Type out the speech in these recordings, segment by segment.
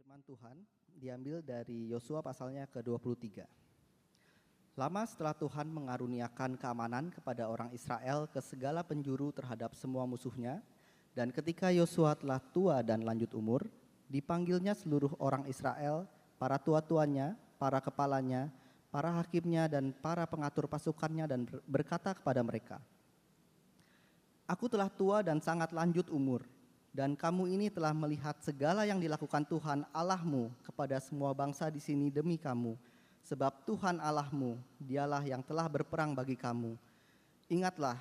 Firman Tuhan diambil dari Yosua pasalnya ke-23. Lama setelah Tuhan mengaruniakan keamanan kepada orang Israel ke segala penjuru terhadap semua musuhnya, dan ketika Yosua telah tua dan lanjut umur, dipanggilnya seluruh orang Israel, para tua-tuanya, para kepalanya, para hakimnya, dan para pengatur pasukannya, dan berkata kepada mereka, "Aku telah tua dan sangat lanjut umur, dan kamu ini telah melihat segala yang dilakukan Tuhan Allahmu kepada semua bangsa di sini demi kamu, sebab Tuhan Allahmu, dialah yang telah berperang bagi kamu. Ingatlah,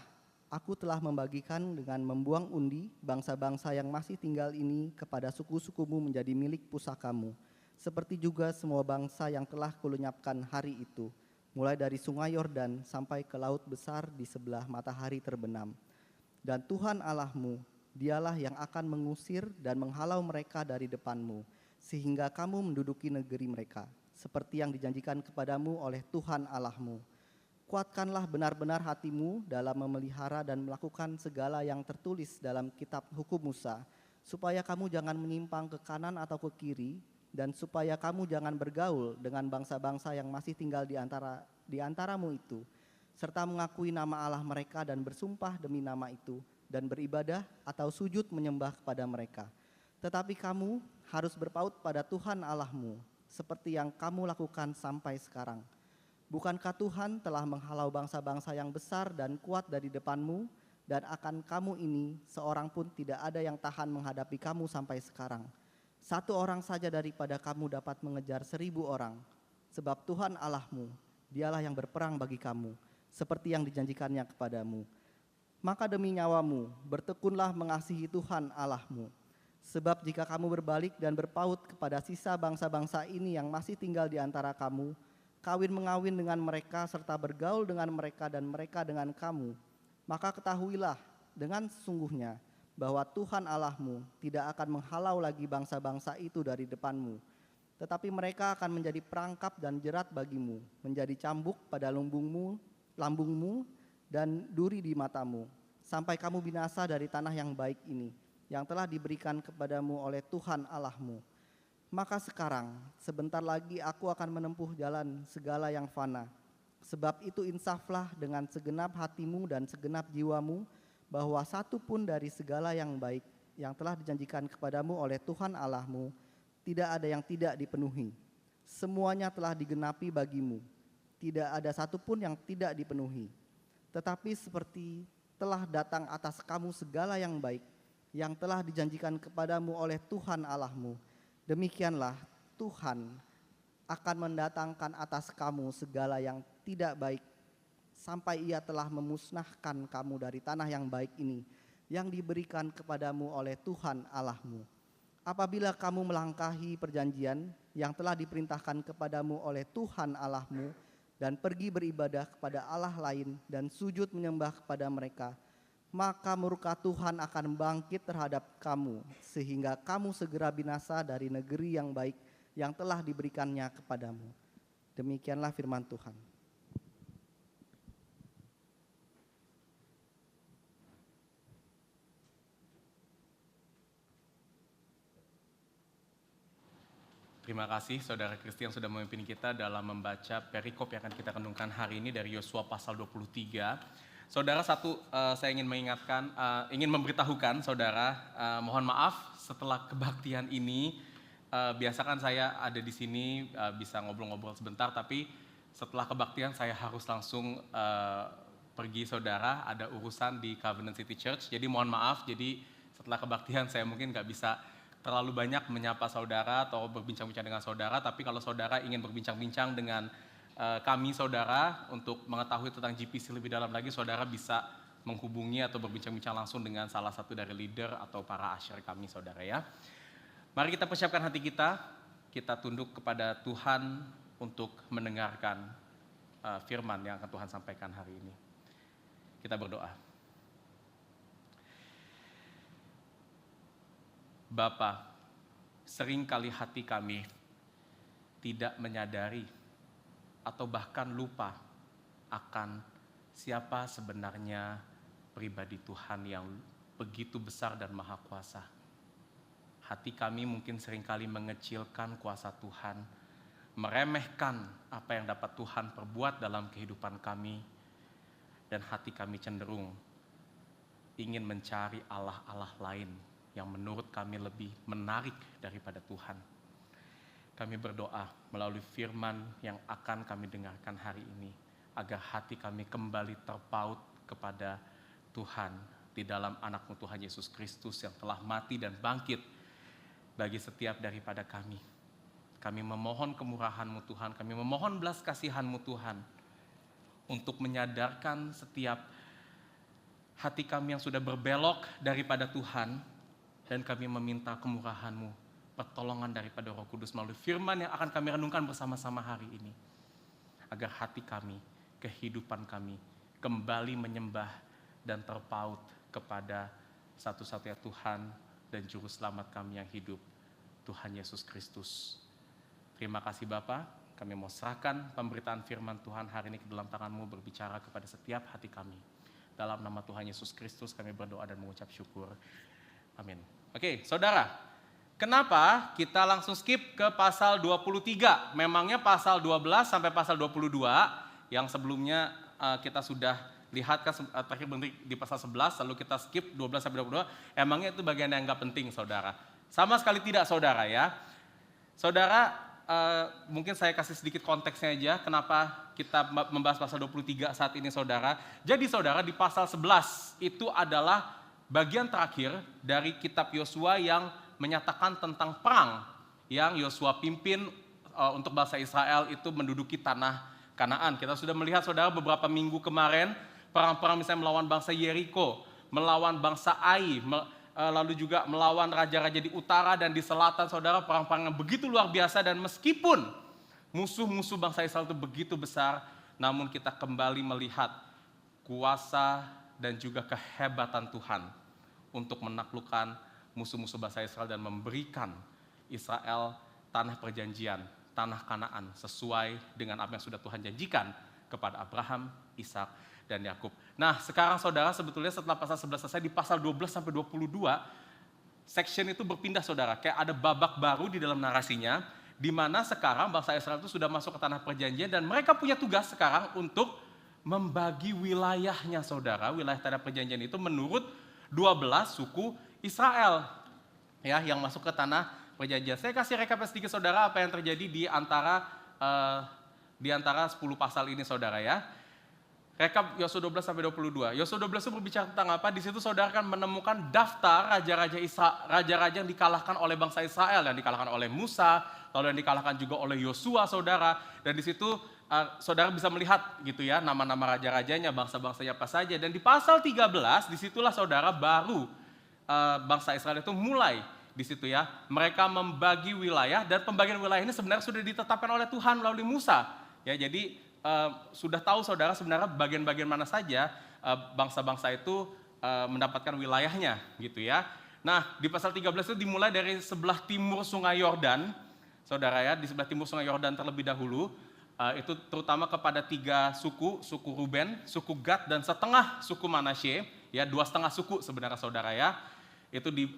aku telah membagikan dengan membuang undi bangsa-bangsa yang masih tinggal ini kepada suku-sukumu menjadi milik pusakamu, seperti juga semua bangsa yang telah kulenyapkan hari itu, mulai dari sungai Yordan sampai ke laut besar di sebelah matahari terbenam. Dan Tuhan Allahmu, dialah yang akan mengusir dan menghalau mereka dari depanmu, sehingga kamu menduduki negeri mereka, seperti yang dijanjikan kepadamu oleh Tuhan Allahmu. Kuatkanlah benar-benar hatimu dalam memelihara dan melakukan segala yang tertulis dalam kitab hukum Musa, supaya kamu jangan menyimpang ke kanan atau ke kiri, dan supaya kamu jangan bergaul dengan bangsa-bangsa yang masih tinggal di antaramu itu, serta mengakui nama Allah mereka dan bersumpah demi nama itu, dan beribadah atau sujud menyembah kepada mereka. Tetapi kamu harus berpaut pada Tuhan Allahmu, seperti yang kamu lakukan sampai sekarang. Bukankah Tuhan telah menghalau bangsa-bangsa yang besar dan kuat dari depanmu, dan akan kamu ini seorang pun tidak ada yang tahan menghadapi kamu sampai sekarang. Satu orang saja daripada kamu dapat mengejar 1.000 orang, sebab Tuhan Allahmu, dialah yang berperang bagi kamu, seperti yang dijanjikannya kepadamu. Maka demi nyawamu, bertekunlah mengasihi Tuhan Allahmu. Sebab jika kamu berbalik dan berpaut kepada sisa bangsa-bangsa ini yang masih tinggal di antara kamu, kawin-mengawin dengan mereka serta bergaul dengan mereka dan mereka dengan kamu, maka ketahuilah dengan sesungguhnya bahwa Tuhan Allahmu tidak akan menghalau lagi bangsa-bangsa itu dari depanmu, tetapi mereka akan menjadi perangkap dan jerat bagimu, menjadi cambuk pada lambungmu dan duri di matamu, sampai kamu binasa dari tanah yang baik ini, yang telah diberikan kepadamu oleh Tuhan Allahmu. Maka sekarang, sebentar lagi aku akan menempuh jalan segala yang fana. Sebab itu insaflah dengan segenap hatimu dan segenap jiwamu, bahwa satu pun dari segala yang baik yang telah dijanjikan kepadamu oleh Tuhan Allahmu, tidak ada yang tidak dipenuhi. Semuanya telah digenapi bagimu, tidak ada satu pun yang tidak dipenuhi. Tetapi seperti telah datang atas kamu segala yang baik yang telah dijanjikan kepadamu oleh Tuhan Allahmu, demikianlah Tuhan akan mendatangkan atas kamu segala yang tidak baik, sampai Ia telah memusnahkan kamu dari tanah yang baik ini yang diberikan kepadamu oleh Tuhan Allahmu. Apabila kamu melangkahi perjanjian yang telah diperintahkan kepadamu oleh Tuhan Allahmu, dan pergi beribadah kepada Allah lain dan sujud menyembah kepada mereka, maka murka Tuhan akan bangkit terhadap kamu, sehingga kamu segera binasa dari negeri yang baik yang telah diberikannya kepadamu. Demikianlah firman Tuhan. Terima kasih Saudara Kristi yang sudah memimpin kita dalam membaca perikop yang akan kita renungkan hari ini dari Yosua pasal 23. Saudara, saya ingin mengingatkan, ingin memberitahukan Saudara, mohon maaf setelah kebaktian ini, biasakan saya ada di sini bisa ngobrol-ngobrol sebentar, tapi setelah kebaktian saya harus langsung pergi Saudara, ada urusan di Covenant City Church, jadi mohon maaf, jadi setelah kebaktian saya mungkin gak bisa terlalu banyak menyapa saudara atau berbincang-bincang dengan saudara, tapi kalau saudara ingin berbincang-bincang dengan kami saudara untuk mengetahui tentang GPC lebih dalam lagi, saudara bisa menghubungi atau berbincang-bincang langsung dengan salah satu dari leader atau para usher kami saudara ya. Mari kita persiapkan hati kita tunduk kepada Tuhan untuk mendengarkan firman yang akan Tuhan sampaikan hari ini. Kita berdoa. Bapa, seringkali hati kami tidak menyadari atau bahkan lupa akan siapa sebenarnya pribadi Tuhan yang begitu besar dan maha kuasa. Hati kami mungkin seringkali mengecilkan kuasa Tuhan, meremehkan apa yang dapat Tuhan perbuat dalam kehidupan kami, dan hati kami cenderung ingin mencari Allah-Allah lain yang menurut kami lebih menarik daripada Tuhan. Kami berdoa melalui firman yang akan kami dengarkan hari ini, agar hati kami kembali terpaut kepada Tuhan di dalam anak-Mu Tuhan Yesus Kristus yang telah mati dan bangkit bagi setiap daripada kami. Kami memohon kemurahan-Mu Tuhan, kami memohon belas kasihan-Mu Tuhan, untuk menyadarkan setiap hati kami yang sudah berbelok daripada Tuhan, dan kami meminta kemurahan-Mu, pertolongan daripada Roh Kudus melalui firman yang akan kami renungkan bersama-sama hari ini, agar hati kami, kehidupan kami kembali menyembah dan terpaut kepada satu-satunya Tuhan dan Juru Selamat kami yang hidup, Tuhan Yesus Kristus. Terima kasih Bapa, kami mau serahkan pemberitaan firman Tuhan hari ini ke dalam tangan-Mu, berbicara kepada setiap hati kami. Dalam nama Tuhan Yesus Kristus kami berdoa dan mengucap syukur. Amin. Oke, saudara, kenapa kita langsung skip ke pasal 23? Memangnya pasal 12 sampai pasal 22 yang sebelumnya kita sudah lihat kan terakhir berhenti di pasal 11, lalu kita skip 12 sampai 22. Emangnya itu bagian yang enggak penting, saudara? Sama sekali tidak, saudara ya. Saudara, mungkin saya kasih sedikit konteksnya aja kenapa kita membahas pasal 23 saat ini, saudara. Jadi saudara, di pasal 11 itu adalah bagian terakhir dari kitab Yosua yang menyatakan tentang perang yang Yosua pimpin untuk bangsa Israel itu menduduki tanah Kanaan. Kita sudah melihat, saudara, beberapa minggu kemarin perang-perang misalnya melawan bangsa Yeriko, melawan bangsa Ai, lalu juga melawan raja-raja di utara dan di selatan, saudara, perang-perang yang begitu luar biasa. Dan meskipun musuh-musuh bangsa Israel itu begitu besar, namun kita kembali melihat kuasa dan juga kehebatan Tuhan untuk menaklukkan musuh-musuh bangsa Israel dan memberikan Israel tanah perjanjian, tanah Kanaan, sesuai dengan apa yang sudah Tuhan janjikan kepada Abraham, Ishak, dan Yakub. Nah, sekarang saudara, sebetulnya setelah pasal 11 selesai, di pasal 12 sampai 22, section itu berpindah, saudara. Kayak ada babak baru di dalam narasinya, di mana sekarang bangsa Israel itu sudah masuk ke tanah perjanjian, dan mereka punya tugas sekarang untuk membagi wilayahnya, saudara. Wilayah tanah perjanjian itu menurut 12 suku Israel, ya, yang masuk ke tanah perjanjian. Saya kasih rekap sedikit, saudara, apa yang terjadi di antara 10 pasal ini, saudara ya. Rekap Yosua 12 sampai 22. Yosua 12 itu berbicara tentang apa? Di situ saudara kan menemukan daftar raja-raja yang dikalahkan oleh bangsa Israel, yang dikalahkan oleh Musa, lalu yang dikalahkan juga oleh Yosua, saudara. Dan di situ saudara bisa melihat gitu ya, nama-nama raja-rajanya, bangsa-bangsanya apa saja. Dan di pasal 13, disitulah saudara baru bangsa Israel itu mulai di situ ya. Mereka membagi wilayah, dan pembagian wilayah ini sebenarnya sudah ditetapkan oleh Tuhan melalui Musa. Ya, jadi sudah tahu saudara sebenarnya bagian-bagian mana saja bangsa-bangsa itu mendapatkan wilayahnya gitu ya. Nah, di pasal 13 itu dimulai dari sebelah timur Sungai Yordan, saudara ya, di sebelah timur Sungai Yordan terlebih dahulu. Itu terutama kepada 3 suku, suku Ruben, suku Gad, dan setengah suku Manasye, ya 2,5 suku sebenarnya, saudara ya. Itu di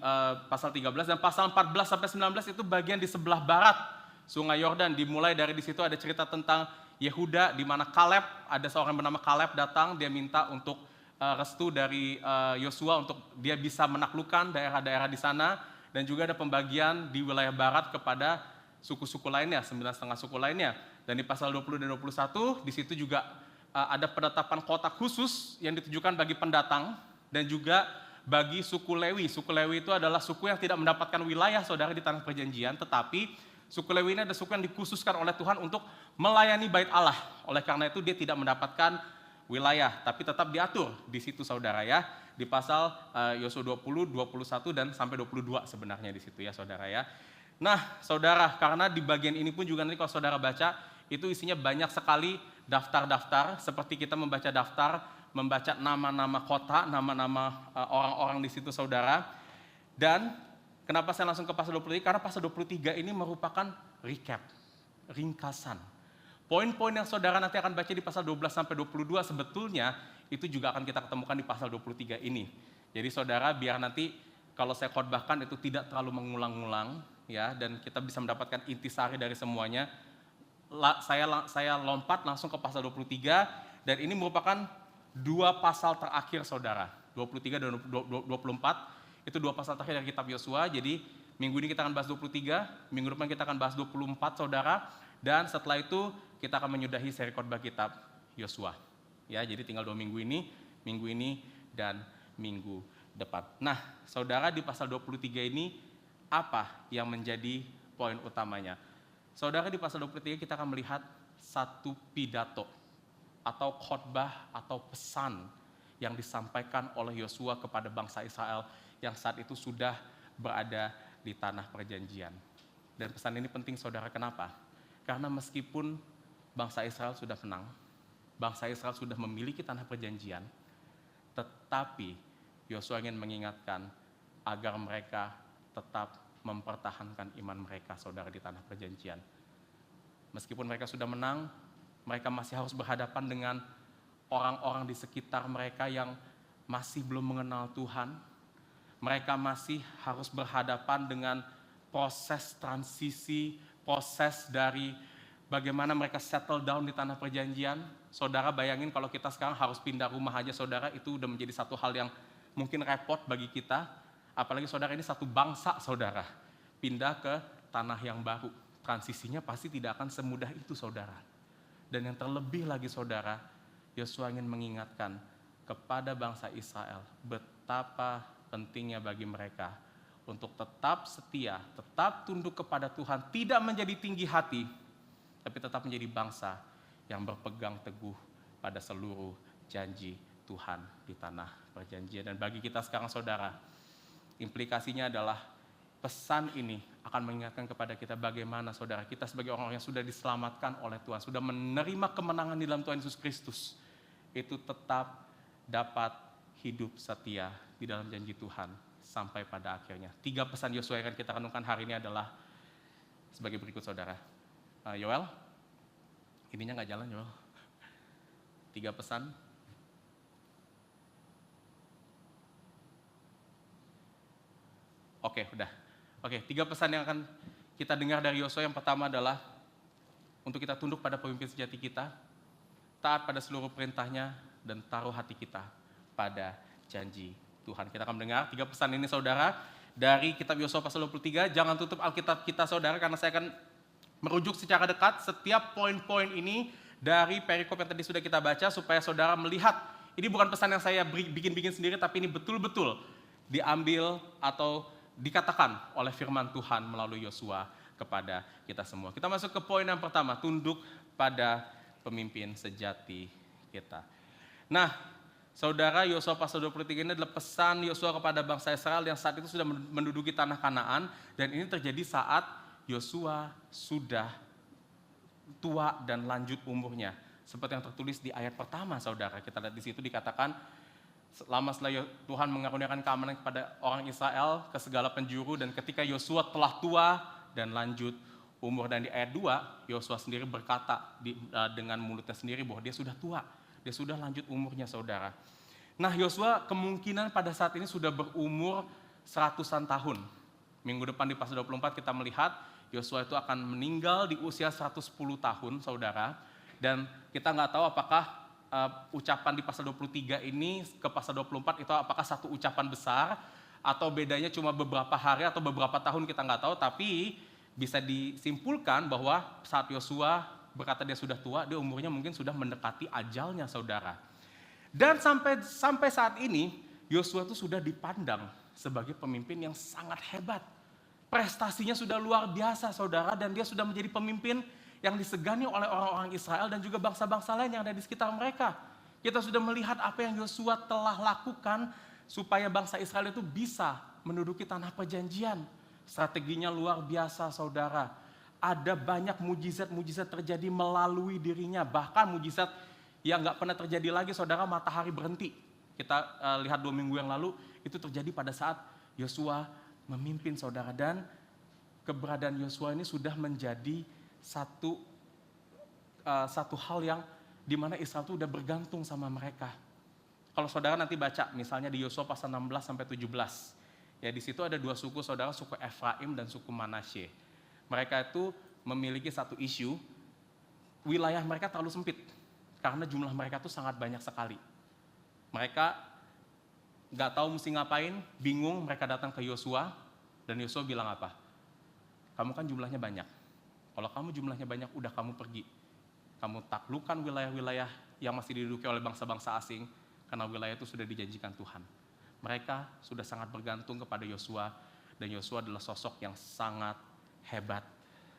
pasal 13, dan pasal 14 sampai 19 itu bagian di sebelah barat Sungai Yordan. Dimulai dari di situ ada cerita tentang Yehuda, di mana Kaleb, ada seorang bernama Kaleb datang, dia minta untuk restu dari Yosua untuk dia bisa menaklukkan daerah-daerah di sana, dan juga ada pembagian di wilayah barat kepada suku-suku lainnya, 9,5 suku lainnya. Dan di pasal 20 dan 21, di situ juga ada penetapan kota khusus yang ditujukan bagi pendatang dan juga bagi suku Lewi. Suku Lewi itu adalah suku yang tidak mendapatkan wilayah, saudara, di tanah perjanjian, tetapi suku Lewi ini ada suku yang dikhususkan oleh Tuhan untuk melayani bait Allah. Oleh karena itu dia tidak mendapatkan wilayah, tapi tetap diatur di situ, saudara ya. Di pasal Yosua 20, 21 dan sampai 22 sebenarnya di situ ya, saudara ya. Nah, saudara, karena di bagian ini pun juga nanti kalau saudara baca, itu isinya banyak sekali daftar-daftar, seperti kita membaca daftar, membaca nama-nama kota, nama-nama orang-orang di situ, saudara. Dan kenapa saya langsung ke pasal 23? Karena pasal 23 ini merupakan recap, ringkasan. Poin-poin yang saudara nanti akan baca di pasal 12 sampai 22 sebetulnya itu juga akan kita ketemukan di pasal 23 ini. Jadi saudara, biar nanti kalau saya khotbahkan itu tidak terlalu mengulang-ulang, ya, dan kita bisa mendapatkan intisari dari semuanya. Saya lompat langsung ke pasal 23, dan ini merupakan dua pasal terakhir saudara, 23 dan 24, itu dua pasal terakhir dari kitab Yosua. Jadi minggu ini kita akan bahas 23, minggu depan kita akan bahas 24 saudara, dan setelah itu kita akan menyudahi seri khotbah kitab Yosua. Ya, jadi tinggal 2 minggu ini dan minggu depan. Nah, saudara, di pasal 23 ini apa yang menjadi poin utamanya? Saudara, di pasal 23 kita akan melihat satu pidato atau khotbah atau pesan yang disampaikan oleh Yosua kepada bangsa Israel yang saat itu sudah berada di tanah perjanjian. Dan pesan ini penting saudara, kenapa? Karena meskipun bangsa Israel sudah menang, bangsa Israel sudah memiliki tanah perjanjian, tetapi Yosua ingin mengingatkan agar mereka tetap mempertahankan iman mereka saudara di tanah perjanjian. Meskipun mereka sudah menang, mereka masih harus berhadapan dengan orang-orang di sekitar mereka yang masih belum mengenal Tuhan. Mereka masih harus berhadapan dengan proses transisi, proses dari bagaimana mereka settle down di tanah perjanjian. Saudara bayangin kalau kita sekarang harus pindah rumah aja saudara, itu udah menjadi satu hal yang mungkin repot bagi kita. Apalagi saudara ini satu bangsa saudara, pindah ke tanah yang baru. Transisinya pasti tidak akan semudah itu saudara. Dan yang terlebih lagi saudara, Yosua ingin mengingatkan kepada bangsa Israel betapa pentingnya bagi mereka untuk tetap setia, tetap tunduk kepada Tuhan, tidak menjadi tinggi hati, tapi tetap menjadi bangsa yang berpegang teguh pada seluruh janji Tuhan di tanah perjanjian. Dan bagi kita sekarang saudara, implikasinya adalah pesan ini akan mengingatkan kepada kita bagaimana saudara, kita sebagai orang yang sudah diselamatkan oleh Tuhan, sudah menerima kemenangan di dalam Tuhan Yesus Kristus, itu tetap dapat hidup setia di dalam janji Tuhan sampai pada akhirnya. 3 pesan Yosua yang akan kita renungkan hari ini adalah sebagai berikut saudara. Yoel, ininya nggak jalan Yoel. 3 pesan. Oke, udah. Oke, 3 pesan yang akan kita dengar dari Yosua. Yang pertama adalah untuk kita tunduk pada pemimpin sejati kita, taat pada seluruh perintahnya, dan taruh hati kita pada janji Tuhan. Kita akan mendengar 3 pesan ini saudara dari kitab Yosua pasal 23. Jangan tutup Alkitab kita saudara, karena saya akan merujuk secara dekat setiap poin-poin ini dari perikop yang tadi sudah kita baca, supaya saudara melihat ini bukan pesan yang saya bikin-bikin sendiri, tapi ini betul-betul diambil atau dikatakan oleh firman Tuhan melalui Yosua kepada kita semua. Kita masuk ke poin yang pertama, tunduk pada pemimpin sejati kita. Nah, saudara, Yosua pasal 23 ini adalah pesan Yosua kepada bangsa Israel yang saat itu sudah menduduki tanah Kanaan, dan ini terjadi saat Yosua sudah tua dan lanjut umurnya. Seperti yang tertulis di ayat pertama saudara, kita lihat di situ dikatakan, setelah Tuhan mengaruniakan keamanan kepada orang Israel ke segala penjuru, dan ketika Yosua telah tua dan lanjut umur, dan di ayat 2 Yosua sendiri berkata dengan mulutnya sendiri bahwa dia sudah tua, dia sudah lanjut umurnya saudara. Nah, Yosua kemungkinan pada saat ini sudah berumur 100-an tahun. Minggu depan di pasal 24 kita melihat Yosua itu akan meninggal di usia 110 tahun saudara. Dan kita nggak tahu apakah ucapan di pasal 23 ini ke pasal 24 itu apakah satu ucapan besar, atau bedanya cuma beberapa hari atau beberapa tahun, kita nggak tahu. Tapi bisa disimpulkan bahwa saat Yosua berkata dia sudah tua, dia umurnya mungkin sudah mendekati ajalnya saudara. Dan sampai saat ini Yosua itu sudah dipandang sebagai pemimpin yang sangat hebat. Prestasinya sudah luar biasa saudara, dan dia sudah menjadi pemimpin yang disegani oleh orang-orang Israel dan juga bangsa-bangsa lain yang ada di sekitar mereka. Kita sudah melihat apa yang Yosua telah lakukan supaya bangsa Israel itu bisa menduduki tanah perjanjian. Strateginya luar biasa saudara. Ada banyak mujizat-mujizat terjadi melalui dirinya. Bahkan mujizat yang nggak pernah terjadi lagi saudara, matahari berhenti. Kita lihat 2 minggu yang lalu, itu terjadi pada saat Yosua memimpin saudara. Dan keberadaan Yosua ini sudah menjadi satu hal yang dimana Israel itu udah bergantung sama mereka. Kalau saudara nanti baca misalnya di Yosua pasal 16-17, Ya, di situ ada dua suku saudara, suku Efraim dan suku Manasye. Mereka itu memiliki satu isu, wilayah mereka terlalu sempit karena jumlah mereka tuh sangat banyak sekali. Mereka nggak tahu mesti ngapain, bingung, mereka datang ke Yosua, dan Yosua bilang apa? Kamu kan jumlahnya banyak. Kalau kamu jumlahnya banyak, udah kamu pergi. Kamu taklukkan wilayah-wilayah yang masih diduduki oleh bangsa-bangsa asing, karena wilayah itu sudah dijanjikan Tuhan. Mereka sudah sangat bergantung kepada Yosua, dan Yosua adalah sosok yang sangat hebat,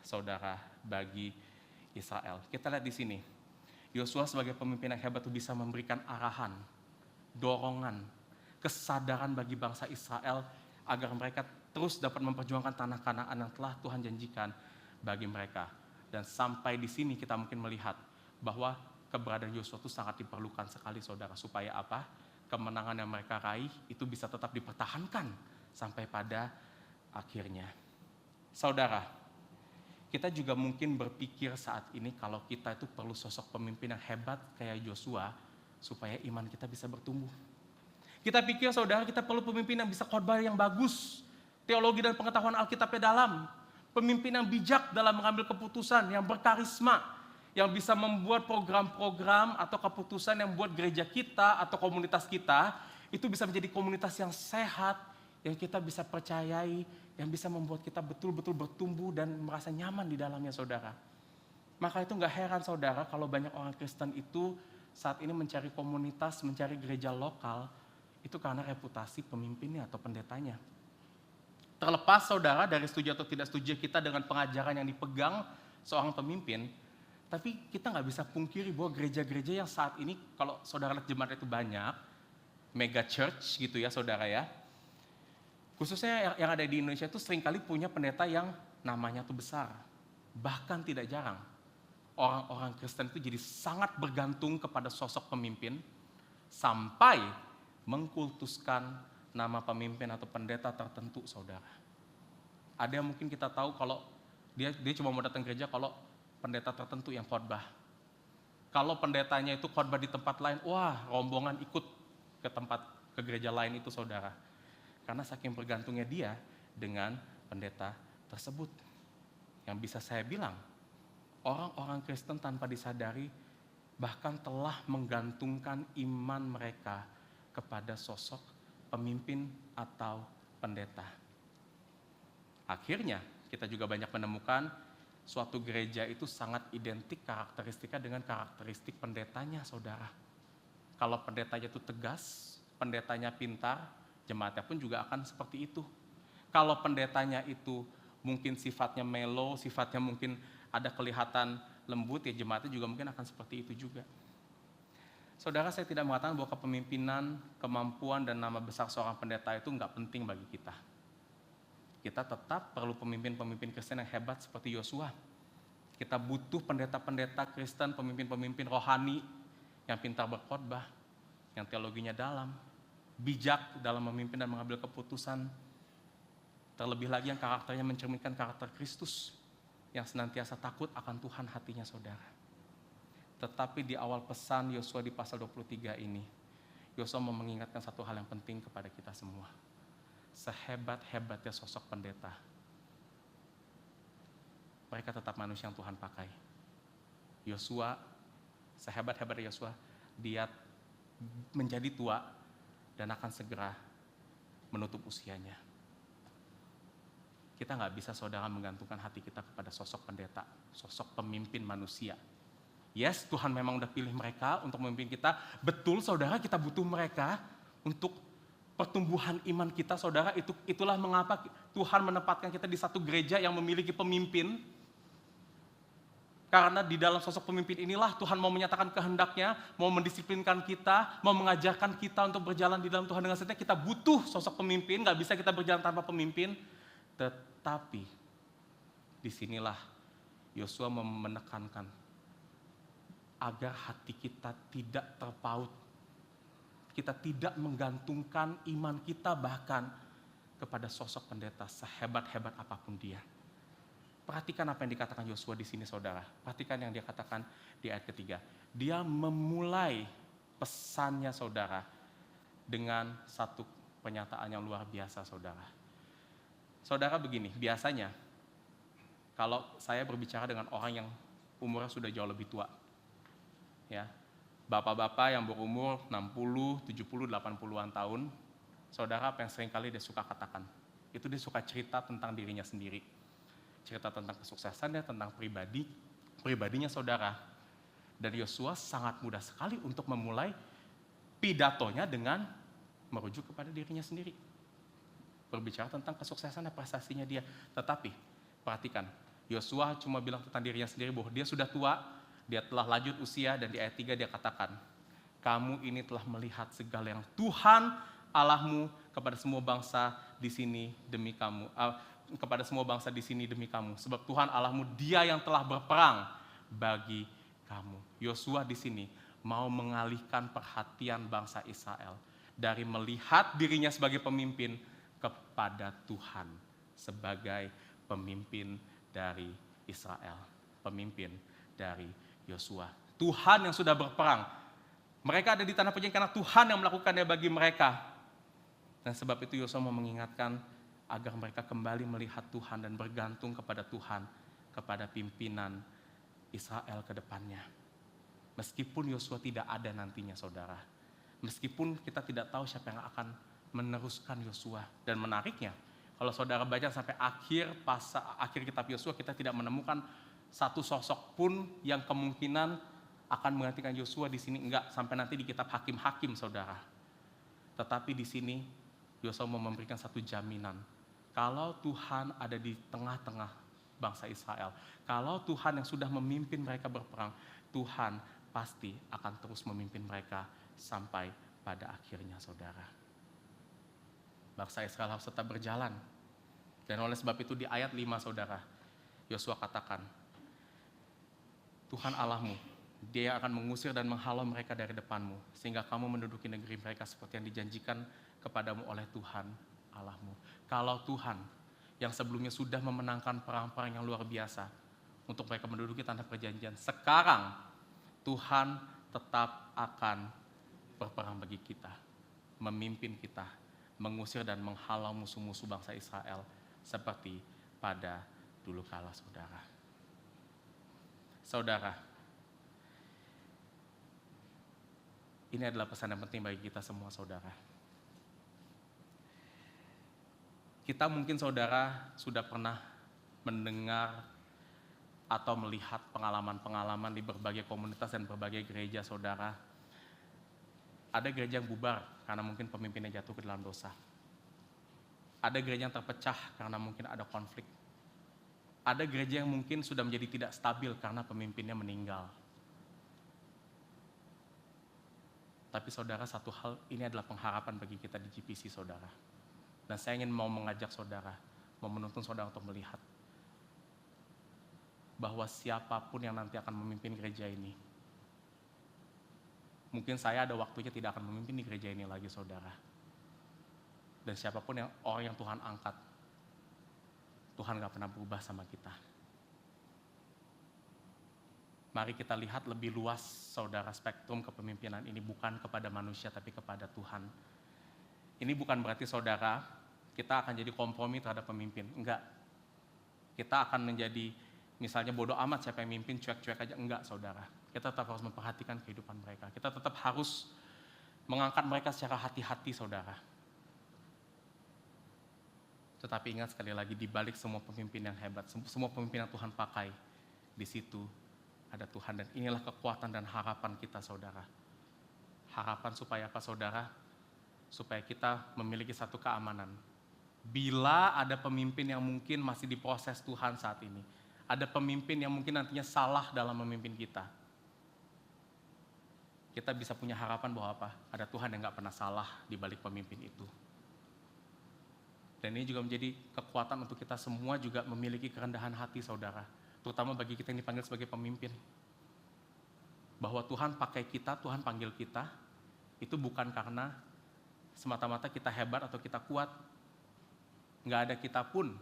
saudara, bagi Israel. Kita lihat di sini, Yosua sebagai pemimpin yang hebat itu bisa memberikan arahan, dorongan, kesadaran bagi bangsa Israel agar mereka terus dapat memperjuangkan tanah Kanaan yang telah Tuhan janjikan bagi mereka. Dan sampai di sini kita mungkin melihat bahwa keberadaan Yosua itu sangat diperlukan sekali, saudara, supaya apa? Kemenangan yang mereka raih itu bisa tetap dipertahankan sampai pada akhirnya. Saudara, kita juga mungkin berpikir saat ini kalau kita itu perlu sosok pemimpin yang hebat kayak Yosua supaya iman kita bisa bertumbuh. Kita pikir, saudara, kita perlu pemimpin yang bisa khotbah yang bagus, teologi dan pengetahuan Alkitabnya dalam, pemimpin yang bijak dalam mengambil keputusan, yang berkarisma, yang bisa membuat program-program atau keputusan yang membuat gereja kita atau komunitas kita itu bisa menjadi komunitas yang sehat, yang kita bisa percayai, yang bisa membuat kita betul-betul bertumbuh dan merasa nyaman di dalamnya, saudara. Maka itu gak heran, saudara, kalau banyak orang Kristen itu saat ini mencari komunitas, mencari gereja lokal, itu karena reputasi pemimpinnya atau pendetanya. Terlepas, saudara, dari setuju atau tidak setuju kita dengan pengajaran yang dipegang seorang pemimpin, tapi kita nggak bisa pungkiri bahwa gereja-gereja yang saat ini, kalau saudara lihat jemaat itu banyak, mega church gitu ya, saudara ya. Khususnya yang ada di Indonesia itu seringkali punya pendeta yang namanya tuh besar. Bahkan tidak jarang, orang-orang Kristen itu jadi sangat bergantung kepada sosok pemimpin, sampai mengkultuskan nama pemimpin atau pendeta tertentu, saudara. Ada yang mungkin kita tahu kalau dia cuma mau datang gereja kalau pendeta tertentu yang khotbah. Kalau pendetanya itu khotbah di tempat lain, wah, rombongan ikut ke gereja lain itu, saudara. Karena saking bergantungnya dia dengan pendeta tersebut. Yang bisa saya bilang, orang-orang Kristen tanpa disadari bahkan telah menggantungkan iman mereka kepada sosok pemimpin atau pendeta. Akhirnya kita juga banyak menemukan suatu gereja itu sangat identik karakteristiknya dengan karakteristik pendetanya, saudara. Kalau pendetanya itu tegas, pendetanya pintar, jemaatnya pun juga akan seperti itu. Kalau pendetanya itu mungkin sifatnya melo, sifatnya mungkin ada kelihatan lembut, ya jemaatnya juga mungkin akan seperti itu juga. Saudara, saya tidak mengatakan bahwa kepemimpinan, kemampuan, dan nama besar seorang pendeta itu nggak penting bagi kita. Kita tetap perlu pemimpin-pemimpin Kristen yang hebat seperti Yosua. Kita butuh pendeta-pendeta Kristen, pemimpin-pemimpin rohani yang pintar berkhotbah, yang teologinya dalam, bijak dalam memimpin dan mengambil keputusan. Terlebih lagi yang karakternya mencerminkan karakter Kristus, yang senantiasa takut akan Tuhan hatinya, saudara. Tetapi di awal pesan Yosua di pasal 23 ini, Yosua mau mengingatkan satu hal yang penting kepada kita semua. Sehebat-hebatnya sosok pendeta, mereka tetap manusia yang Tuhan pakai. Yosua, sehebat-hebatnya Yosua, dia menjadi tua dan akan segera menutup usianya. Kita nggak bisa, saudara, menggantungkan hati kita kepada sosok pendeta, sosok pemimpin manusia. Yes, Tuhan memang udah pilih mereka untuk memimpin kita. Betul, saudara, kita butuh mereka untuk pertumbuhan iman kita, saudara. Itulah mengapa Tuhan menempatkan kita di satu gereja yang memiliki pemimpin. Karena di dalam sosok pemimpin inilah Tuhan mau menyatakan kehendaknya, mau mendisiplinkan kita, mau mengajarkan kita untuk berjalan di dalam Tuhan dengan setia. Kita butuh sosok pemimpin, nggak bisa kita berjalan tanpa pemimpin. Tetapi disinilah Yosua menekankan agar hati kita tidak terpaut. Kita tidak menggantungkan iman kita bahkan kepada sosok pendeta sehebat-hebat apapun dia. Perhatikan apa yang dikatakan Yosua di sini, saudara. Perhatikan yang dia katakan di ayat ketiga. Dia memulai pesannya, saudara, dengan satu pernyataan yang luar biasa, saudara. Saudara begini, biasanya kalau saya berbicara dengan orang yang umurnya sudah jauh lebih tua, ya, bapak-bapak yang berumur 60, 70, 80-an tahun, saudara apa yang seringkali dia suka katakan? Itu dia suka cerita tentang dirinya sendiri. Cerita tentang kesuksesannya, tentang pribadinya saudara. Dan Yosua sangat mudah sekali untuk memulai pidatonya dengan merujuk kepada dirinya sendiri. Berbicara tentang kesuksesan dan prestasinya dia. Tetapi, perhatikan, Yosua cuma bilang tentang dirinya sendiri bahwa dia sudah tua, dia telah lanjut usia, dan di ayat 3 dia katakan, kamu ini telah melihat segala yang Tuhan Allahmu kepada semua bangsa di sini demi kamu. Kepada semua bangsa di sini demi kamu. Sebab Tuhan Allahmu dia yang telah berperang bagi kamu. Yosua di sini mau mengalihkan perhatian bangsa Israel dari melihat dirinya sebagai pemimpin kepada Tuhan sebagai pemimpin dari Israel, pemimpin dari Yosua. Tuhan yang sudah berperang. Mereka ada di tanah perjanjian karena Tuhan yang melakukannya bagi mereka. Dan sebab itu Yosua mau mengingatkan agar mereka kembali melihat Tuhan dan bergantung kepada Tuhan, kepada pimpinan Israel ke depannya. Meskipun Yosua tidak ada nantinya, saudara. Meskipun kita tidak tahu siapa yang akan meneruskan Yosua. Dan menariknya, kalau saudara baca sampai akhir kitab Yosua, kita tidak menemukan satu sosok pun yang kemungkinan akan menggantikan Yosua di sini. Enggak, sampai nanti di kitab Hakim-Hakim, saudara. Tetapi di sini Yosua mau memberikan satu jaminan. Kalau Tuhan ada di tengah-tengah bangsa Israel, kalau Tuhan yang sudah memimpin mereka berperang, Tuhan pasti akan terus memimpin mereka sampai pada akhirnya, saudara. Bangsa Israel harus tetap berjalan. Dan oleh sebab itu di ayat 5, saudara, Yosua katakan, Tuhan Allahmu, dia akan mengusir dan menghalau mereka dari depanmu, sehingga kamu menduduki negeri mereka seperti yang dijanjikan kepadamu oleh Tuhan Allahmu. Kalau Tuhan yang sebelumnya sudah memenangkan perang-perang yang luar biasa untuk mereka menduduki tanah perjanjian, sekarang Tuhan tetap akan berperang bagi kita, memimpin kita, mengusir dan menghalau musuh-musuh bangsa Israel seperti pada dulu kala, saudara. Saudara, ini adalah pesan yang penting bagi kita semua, saudara. Kita mungkin, saudara, sudah pernah mendengar atau melihat pengalaman-pengalaman di berbagai komunitas dan berbagai gereja, saudara. Ada gereja yang bubar karena mungkin pemimpinnya jatuh ke dalam dosa. Ada gereja yang terpecah karena mungkin ada konflik. Ada gereja yang mungkin sudah menjadi tidak stabil karena pemimpinnya meninggal. Tapi saudara, satu hal ini adalah pengharapan bagi kita di GPC, saudara. Dan saya ingin mau mengajak saudara, mau menuntun saudara untuk melihat bahwa siapapun yang nanti akan memimpin gereja ini, mungkin saya ada waktunya tidak akan memimpin di gereja ini lagi, saudara. Dan siapapun orang yang Tuhan angkat, Tuhan gak pernah berubah sama kita. Mari kita lihat lebih luas, saudara, spektrum kepemimpinan ini bukan kepada manusia tapi kepada Tuhan. Ini bukan berarti, saudara, kita akan jadi kompromi terhadap pemimpin. Enggak. Kita akan menjadi misalnya bodoh amat siapa yang mimpin, cuek-cuek aja. Enggak, saudara. Kita tetap harus memperhatikan kehidupan mereka. Kita tetap harus mengangkat mereka secara hati-hati, saudara. Tetapi ingat sekali lagi, di balik semua pemimpin yang hebat, semua pemimpin yang Tuhan pakai, di situ ada Tuhan. Dan inilah kekuatan dan harapan kita, saudara. Harapan supaya apa, saudara? Supaya kita memiliki satu keamanan. Bila ada pemimpin yang mungkin masih diproses Tuhan saat ini, ada pemimpin yang mungkin nantinya salah dalam memimpin kita, kita bisa punya harapan bahwa apa? Ada Tuhan yang gak pernah salah di balik pemimpin itu. Dan ini juga menjadi kekuatan untuk kita semua juga memiliki kerendahan hati, saudara. Terutama bagi kita yang dipanggil sebagai pemimpin. Bahwa Tuhan pakai kita, Tuhan panggil kita, itu bukan karena semata-mata kita hebat atau kita kuat. Nggak ada kita pun,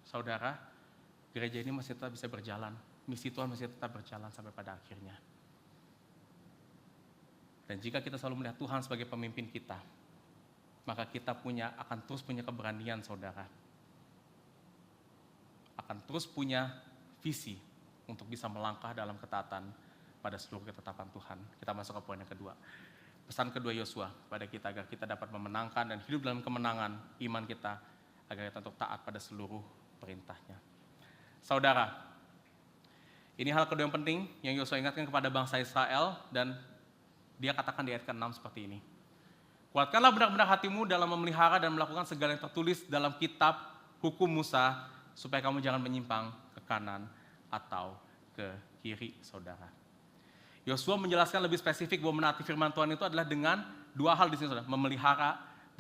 saudara, gereja ini masih tetap bisa berjalan. Misi Tuhan masih tetap berjalan sampai pada akhirnya. Dan jika kita selalu melihat Tuhan sebagai pemimpin kita, maka kita akan terus punya keberanian, saudara. Akan terus punya visi untuk bisa melangkah dalam ketaatan pada seluruh ketetapan Tuhan. Kita masuk ke poin yang kedua. Pesan kedua Yosua pada kita agar kita dapat memenangkan dan hidup dalam kemenangan iman kita, agar kita untuk taat pada seluruh perintahnya. Saudara, ini hal kedua yang penting yang Yosua ingatkan kepada bangsa Israel, dan dia katakan di ayat ke-6 seperti ini. Kuatkanlah benar-benar hatimu dalam memelihara dan melakukan segala yang tertulis dalam kitab hukum Musa, supaya kamu jangan menyimpang ke kanan atau ke kiri, saudara. Yosua menjelaskan lebih spesifik bahwa menaati firman Tuhan itu adalah dengan dua hal di sini, saudara. Memelihara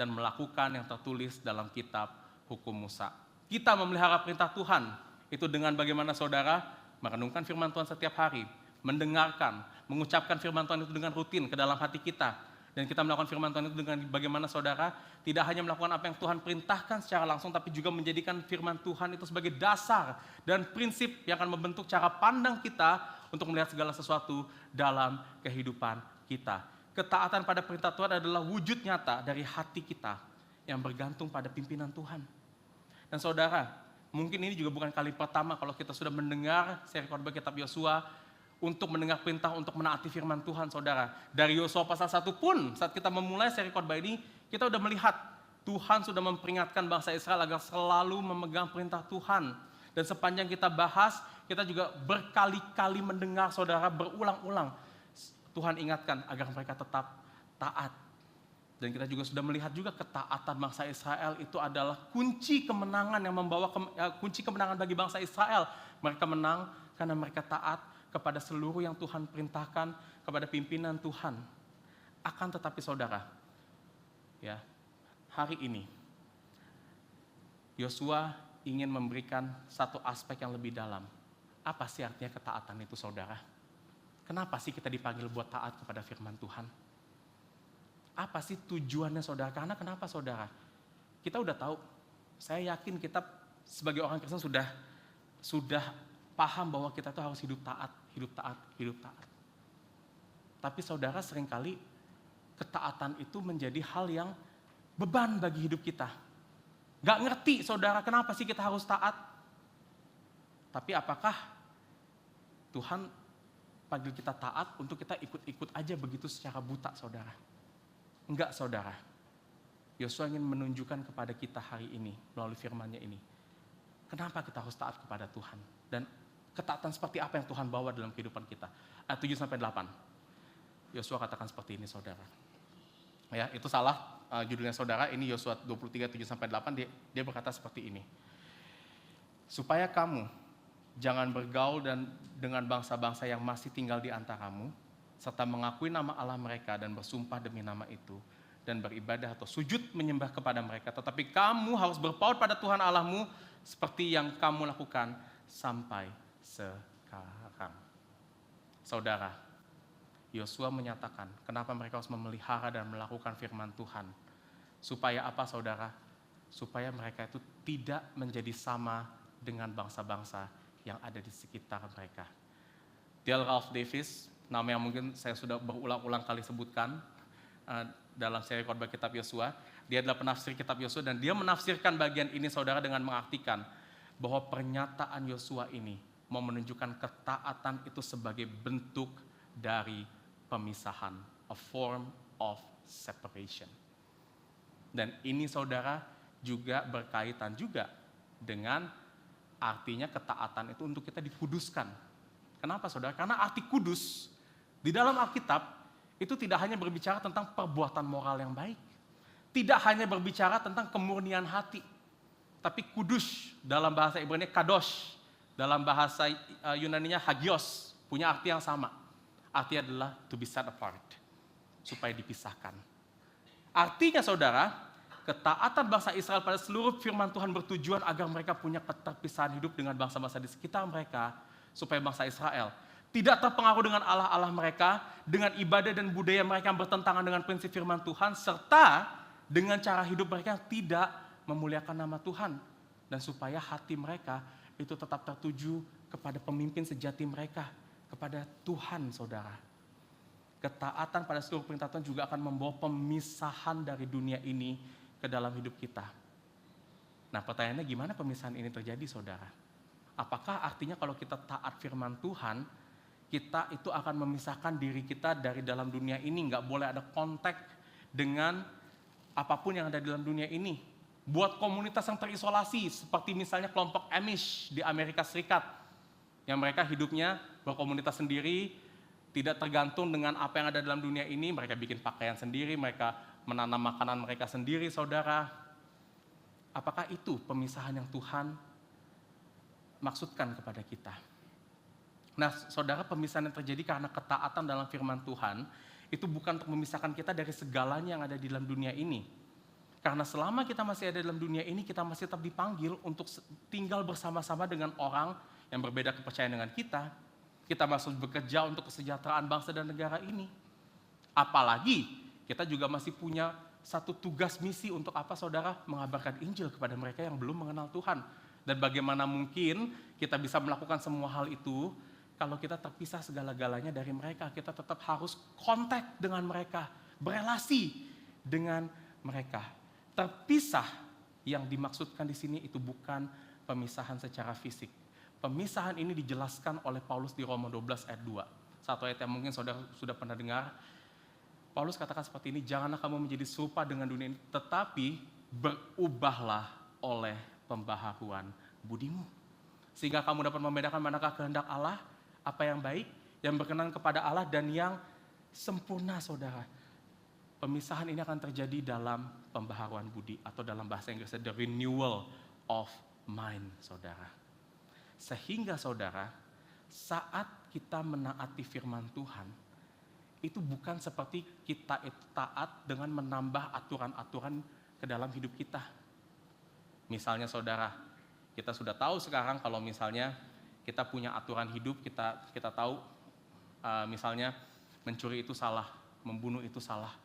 dan melakukan yang tertulis dalam kitab hukum Musa. Kita memelihara perintah Tuhan itu dengan bagaimana, saudara? Merenungkan firman Tuhan setiap hari, mendengarkan, mengucapkan firman Tuhan itu dengan rutin ke dalam hati kita. Dan kita melakukan firman Tuhan itu dengan bagaimana, saudara? Tidak hanya melakukan apa yang Tuhan perintahkan secara langsung, tapi juga menjadikan firman Tuhan itu sebagai dasar dan prinsip yang akan membentuk cara pandang kita untuk melihat segala sesuatu dalam kehidupan kita. Ketaatan pada perintah Tuhan adalah wujud nyata dari hati kita yang bergantung pada pimpinan Tuhan. Dan saudara, mungkin ini juga bukan kali pertama kalau kita sudah mendengar seri khotbah kitab Yosua untuk mendengar perintah untuk menaati firman Tuhan, saudara. Dari Yosua pasal 1 pun, saat kita memulai seri khotbah ini, kita sudah melihat Tuhan sudah memperingatkan bangsa Israel agar selalu memegang perintah Tuhan. Dan sepanjang kita bahas, kita juga berkali-kali mendengar, saudara, berulang-ulang. Tuhan ingatkan agar mereka tetap taat. Dan kita juga sudah melihat juga ketaatan bangsa Israel itu adalah kunci kemenangan yang membawa kunci kemenangan bagi bangsa Israel. Mereka menang karena mereka taat kepada seluruh yang Tuhan perintahkan, kepada pimpinan Tuhan. Akan tetapi, saudara, ya, hari ini Yosua ingin memberikan satu aspek yang lebih dalam. Apa sih artinya ketaatan itu, saudara? Kenapa sih kita dipanggil buat taat kepada firman Tuhan? Apa sih tujuannya, saudara? Karena kenapa, saudara? Kita udah tahu, saya yakin kita sebagai orang Kristen sudah paham bahwa kita tuh harus hidup taat. Tapi saudara, seringkali ketaatan itu menjadi hal yang beban bagi hidup kita. Gak ngerti, saudara, kenapa sih kita harus taat? Tapi apakah Tuhan panggil kita taat untuk kita ikut-ikut aja begitu secara buta, saudara? Enggak, saudara. Yosua ingin menunjukkan kepada kita hari ini melalui firman-Nya ini, kenapa kita harus taat kepada Tuhan, dan ketaatan seperti apa yang Tuhan bawa dalam kehidupan kita. Ayat 7-8. Yosua katakan seperti ini, saudara. Ya, itu salah judulnya, saudara. Ini Yosua 23, 7-8, dia berkata seperti ini. Supaya kamu jangan bergaul dengan bangsa-bangsa yang masih tinggal di antaramu, serta mengakui nama Allah mereka dan bersumpah demi nama itu, dan beribadah atau sujud menyembah kepada mereka. Tetapi kamu harus berpaut pada Tuhan Allahmu seperti yang kamu lakukan sampai sekarang. Saudara, Yosua menyatakan kenapa mereka harus memelihara dan melakukan firman Tuhan. Supaya apa, saudara? Supaya mereka itu tidak menjadi sama dengan bangsa-bangsa yang ada di sekitar mereka. Dale Ralph Davis, nama yang mungkin saya sudah berulang-ulang kali sebutkan dalam seri khotbah kitab Yosua. Dia adalah penafsir kitab Yosua, dan dia menafsirkan bagian ini, saudara, dengan mengartikan bahwa pernyataan Yosua ini mau menunjukkan ketaatan itu sebagai bentuk dari pemisahan, a form of separation. Dan ini, saudara, juga berkaitan juga dengan artinya ketaatan itu untuk kita dikuduskan. Kenapa, saudara? Karena arti kudus di dalam Alkitab itu tidak hanya berbicara tentang perbuatan moral yang baik, tidak hanya berbicara tentang kemurnian hati, tapi kudus dalam bahasa Ibrani kadosh, dalam bahasa Yunaninya hagios, punya arti yang sama. Artinya adalah to be set apart, supaya dipisahkan. Artinya, saudara, ketaatan bangsa Israel pada seluruh firman Tuhan bertujuan agar mereka punya keterpisahan hidup dengan bangsa-bangsa di sekitar mereka, supaya bangsa Israel tidak terpengaruh dengan Allah-Allah mereka, dengan ibadah dan budaya mereka yang bertentangan dengan prinsip firman Tuhan, serta dengan cara hidup mereka yang tidak memuliakan nama Tuhan. Dan supaya hati mereka itu tetap tertuju kepada pemimpin sejati mereka, kepada Tuhan, saudara. Ketaatan pada seluruh perintah Tuhan juga akan membawa pemisahan dari dunia ini ke dalam hidup kita. Nah, pertanyaannya gimana pemisahan ini terjadi, saudara? Apakah artinya kalau kita taat firman Tuhan, kita itu akan memisahkan diri kita dari dalam dunia ini, nggak boleh ada kontak dengan apapun yang ada di dalam dunia ini? Buat komunitas yang terisolasi, seperti misalnya kelompok Amish di Amerika Serikat, yang mereka hidupnya berkomunitas sendiri, tidak tergantung dengan apa yang ada dalam dunia ini, mereka bikin pakaian sendiri, mereka menanam makanan mereka sendiri, saudara. Apakah itu pemisahan yang Tuhan maksudkan kepada kita? Nah, saudara, pemisahan yang terjadi karena ketaatan dalam firman Tuhan, itu bukan untuk memisahkan kita dari segalanya yang ada di dalam dunia ini. Karena selama kita masih ada dalam dunia ini, kita masih tetap dipanggil untuk tinggal bersama-sama dengan orang yang berbeda kepercayaan dengan kita. Kita masih bekerja untuk kesejahteraan bangsa dan negara ini. Apalagi kita juga masih punya satu tugas misi untuk apa, saudara? Mengabarkan Injil kepada mereka yang belum mengenal Tuhan. Dan bagaimana mungkin kita bisa melakukan semua hal itu kalau kita terpisah segala-galanya dari mereka? Kita tetap harus kontak dengan mereka, berelasi dengan mereka. Terpisah yang dimaksudkan di sini itu bukan pemisahan secara fisik. Pemisahan ini dijelaskan oleh Paulus di Roma 12 ayat 2. Satu ayat yang mungkin saudara sudah pernah dengar. Paulus katakan seperti ini, janganlah kamu menjadi serupa dengan dunia ini, tetapi berubahlah oleh pembaharuan budimu. Sehingga kamu dapat membedakan manakah kehendak Allah, apa yang baik, yang berkenan kepada Allah, dan yang sempurna, saudara. Pemisahan ini akan terjadi dalam pembaharuan budi, atau dalam bahasa Inggrisnya the renewal of mind, saudara. Sehingga saudara, saat kita menaati firman Tuhan, itu bukan seperti kita itu taat dengan menambah aturan-aturan ke dalam hidup kita. Misalnya saudara, kita sudah tahu sekarang kalau misalnya kita punya aturan hidup, kita tahu misalnya mencuri itu salah, membunuh itu salah.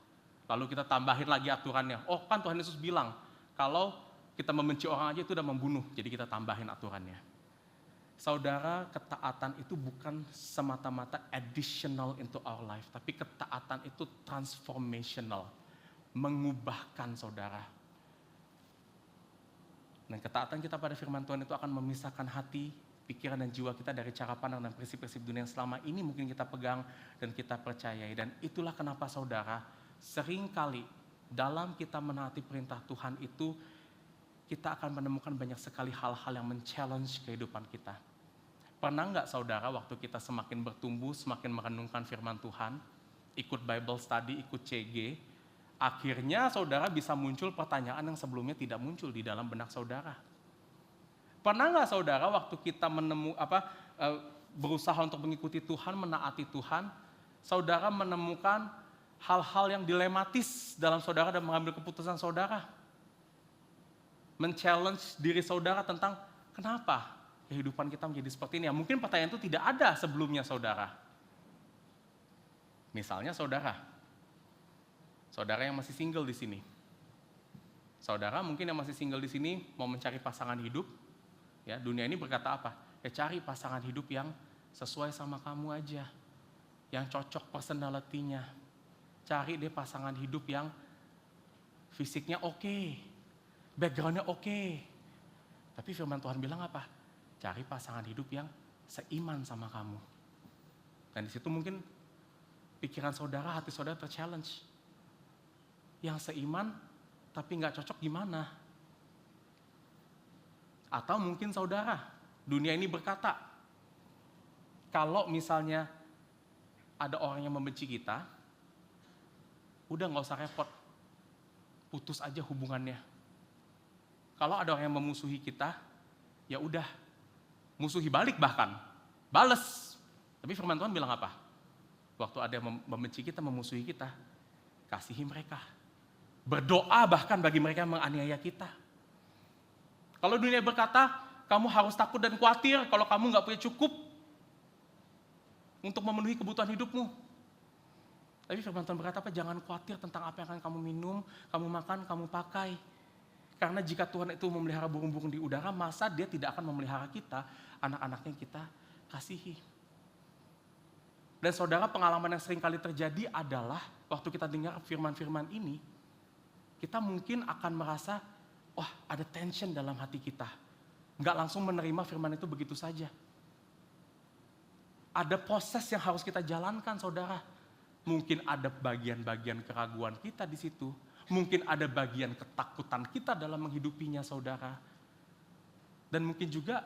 Lalu kita tambahin lagi aturannya. Oh kan Tuhan Yesus bilang, kalau kita membenci orang aja itu udah membunuh, jadi kita tambahin aturannya. Saudara, ketaatan itu bukan semata-mata additional into our life, tapi ketaatan itu transformational, mengubahkan, saudara. Dan ketaatan kita pada firman Tuhan itu akan memisahkan hati, pikiran dan jiwa kita dari cara pandang dan prinsip-prinsip dunia yang selama ini mungkin kita pegang dan kita percayai. Dan itulah kenapa, saudara, seringkali dalam kita menaati perintah Tuhan itu, kita akan menemukan banyak sekali hal-hal yang men-challenge kehidupan kita. Pernah nggak, saudara, waktu kita semakin bertumbuh, semakin merenungkan firman Tuhan, ikut Bible study, ikut CG, akhirnya saudara bisa muncul pertanyaan yang sebelumnya tidak muncul di dalam benak saudara. Pernah nggak, saudara, waktu kita berusaha untuk mengikuti Tuhan, menaati Tuhan, saudara menemukan hal-hal yang dilematis dalam saudara dan mengambil keputusan saudara? Men-challenge diri saudara tentang kenapa kehidupan kita menjadi seperti ini. Ya, mungkin pertanyaan itu tidak ada sebelumnya, saudara. Misalnya saudara yang masih single di sini. Saudara mungkin yang masih single di sini mau mencari pasangan hidup. Ya, dunia ini berkata apa? Ya, cari pasangan hidup yang sesuai sama kamu aja, yang cocok personality-nya. Cari deh pasangan hidup yang fisiknya oke, background-nya oke. Tapi firman Tuhan bilang apa? Cari pasangan hidup yang seiman sama kamu. Dan di situ mungkin pikiran saudara, hati saudara ter-challenge. Yang seiman tapi nggak cocok gimana? Atau mungkin saudara, dunia ini berkata, kalau misalnya ada orang yang membenci kita, udah nggak usah repot, putus aja hubungannya. Kalau ada orang yang memusuhi kita, ya udah, musuhi balik bahkan, bales. Tapi firman Tuhan bilang apa? Waktu ada yang membenci kita, memusuhi kita, kasihi mereka. Berdoa bahkan bagi mereka yang menganiaya kita. Kalau dunia berkata, kamu harus takut dan khawatir kalau kamu nggak punya cukup untuk memenuhi kebutuhan hidupmu. Tapi firman Tuhan berkata apa? Jangan khawatir tentang apa yang akan kamu minum, kamu makan, kamu pakai. Karena jika Tuhan itu memelihara burung-burung di udara, masa Dia tidak akan memelihara kita, anak-anaknya yang kita kasihi. Dan saudara, pengalaman yang sering kali terjadi adalah waktu kita dengar firman-firman ini, kita mungkin akan merasa, wah ada tension dalam hati kita. Nggak langsung menerima firman itu begitu saja. Ada proses yang harus kita jalankan, saudara. Mungkin ada bagian-bagian keraguan kita di situ. Mungkin ada bagian ketakutan kita dalam menghidupinya, saudara. Dan mungkin juga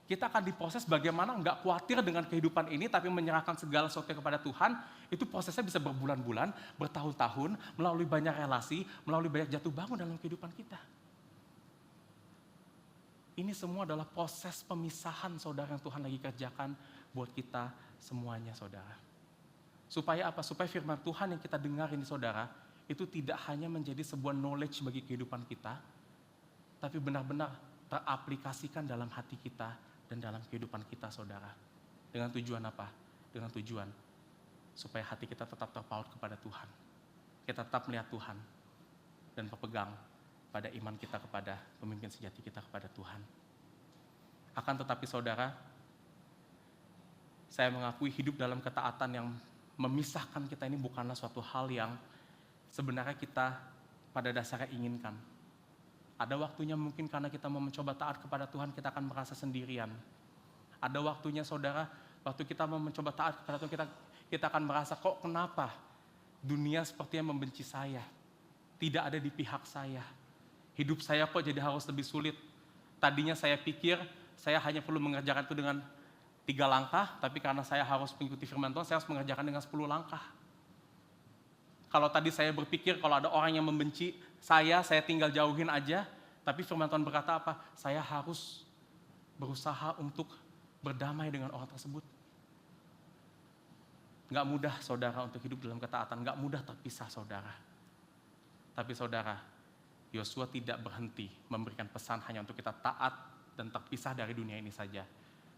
kita akan diproses bagaimana nggak khawatir dengan kehidupan ini, tapi menyerahkan segala sesuatu kepada Tuhan. Itu prosesnya bisa berbulan-bulan, bertahun-tahun, melalui banyak relasi, melalui banyak jatuh bangun dalam kehidupan kita. Ini semua adalah proses pemisahan, saudara, yang Tuhan lagi kerjakan buat kita semuanya, saudara. Supaya apa? Supaya firman Tuhan yang kita dengar ini, saudara, itu tidak hanya menjadi sebuah knowledge bagi kehidupan kita, tapi benar-benar teraplikasikan dalam hati kita dan dalam kehidupan kita, saudara. Dengan tujuan apa? Dengan tujuan supaya hati kita tetap terpaut kepada Tuhan. Kita tetap melihat Tuhan dan berpegang pada iman kita kepada pemimpin sejati kita, kepada Tuhan. Akan tetapi, saudara, saya mengakui hidup dalam ketaatan yang memisahkan kita ini bukanlah suatu hal yang sebenarnya kita pada dasarnya inginkan. Ada waktunya mungkin karena kita mau mencoba taat kepada Tuhan, kita akan merasa sendirian. Ada waktunya, saudara, waktu kita mau mencoba taat kepada Tuhan, kita akan merasa, kok kenapa dunia sepertinya membenci saya, tidak ada di pihak saya. Hidup saya kok jadi harus lebih sulit. Tadinya saya pikir saya hanya perlu mengerjakan itu dengan 3 langkah, tapi karena saya harus mengikuti firman Tuhan, saya harus mengerjakan dengan 10 langkah. Kalau tadi saya berpikir kalau ada orang yang membenci saya tinggal jauhin aja, tapi firman Tuhan berkata apa? Saya harus berusaha untuk berdamai dengan orang tersebut. Nggak mudah, saudara, untuk hidup dalam ketaatan, nggak mudah terpisah, saudara. Tapi, saudara, Yosua tidak berhenti memberikan pesan hanya untuk kita taat dan terpisah dari dunia ini saja.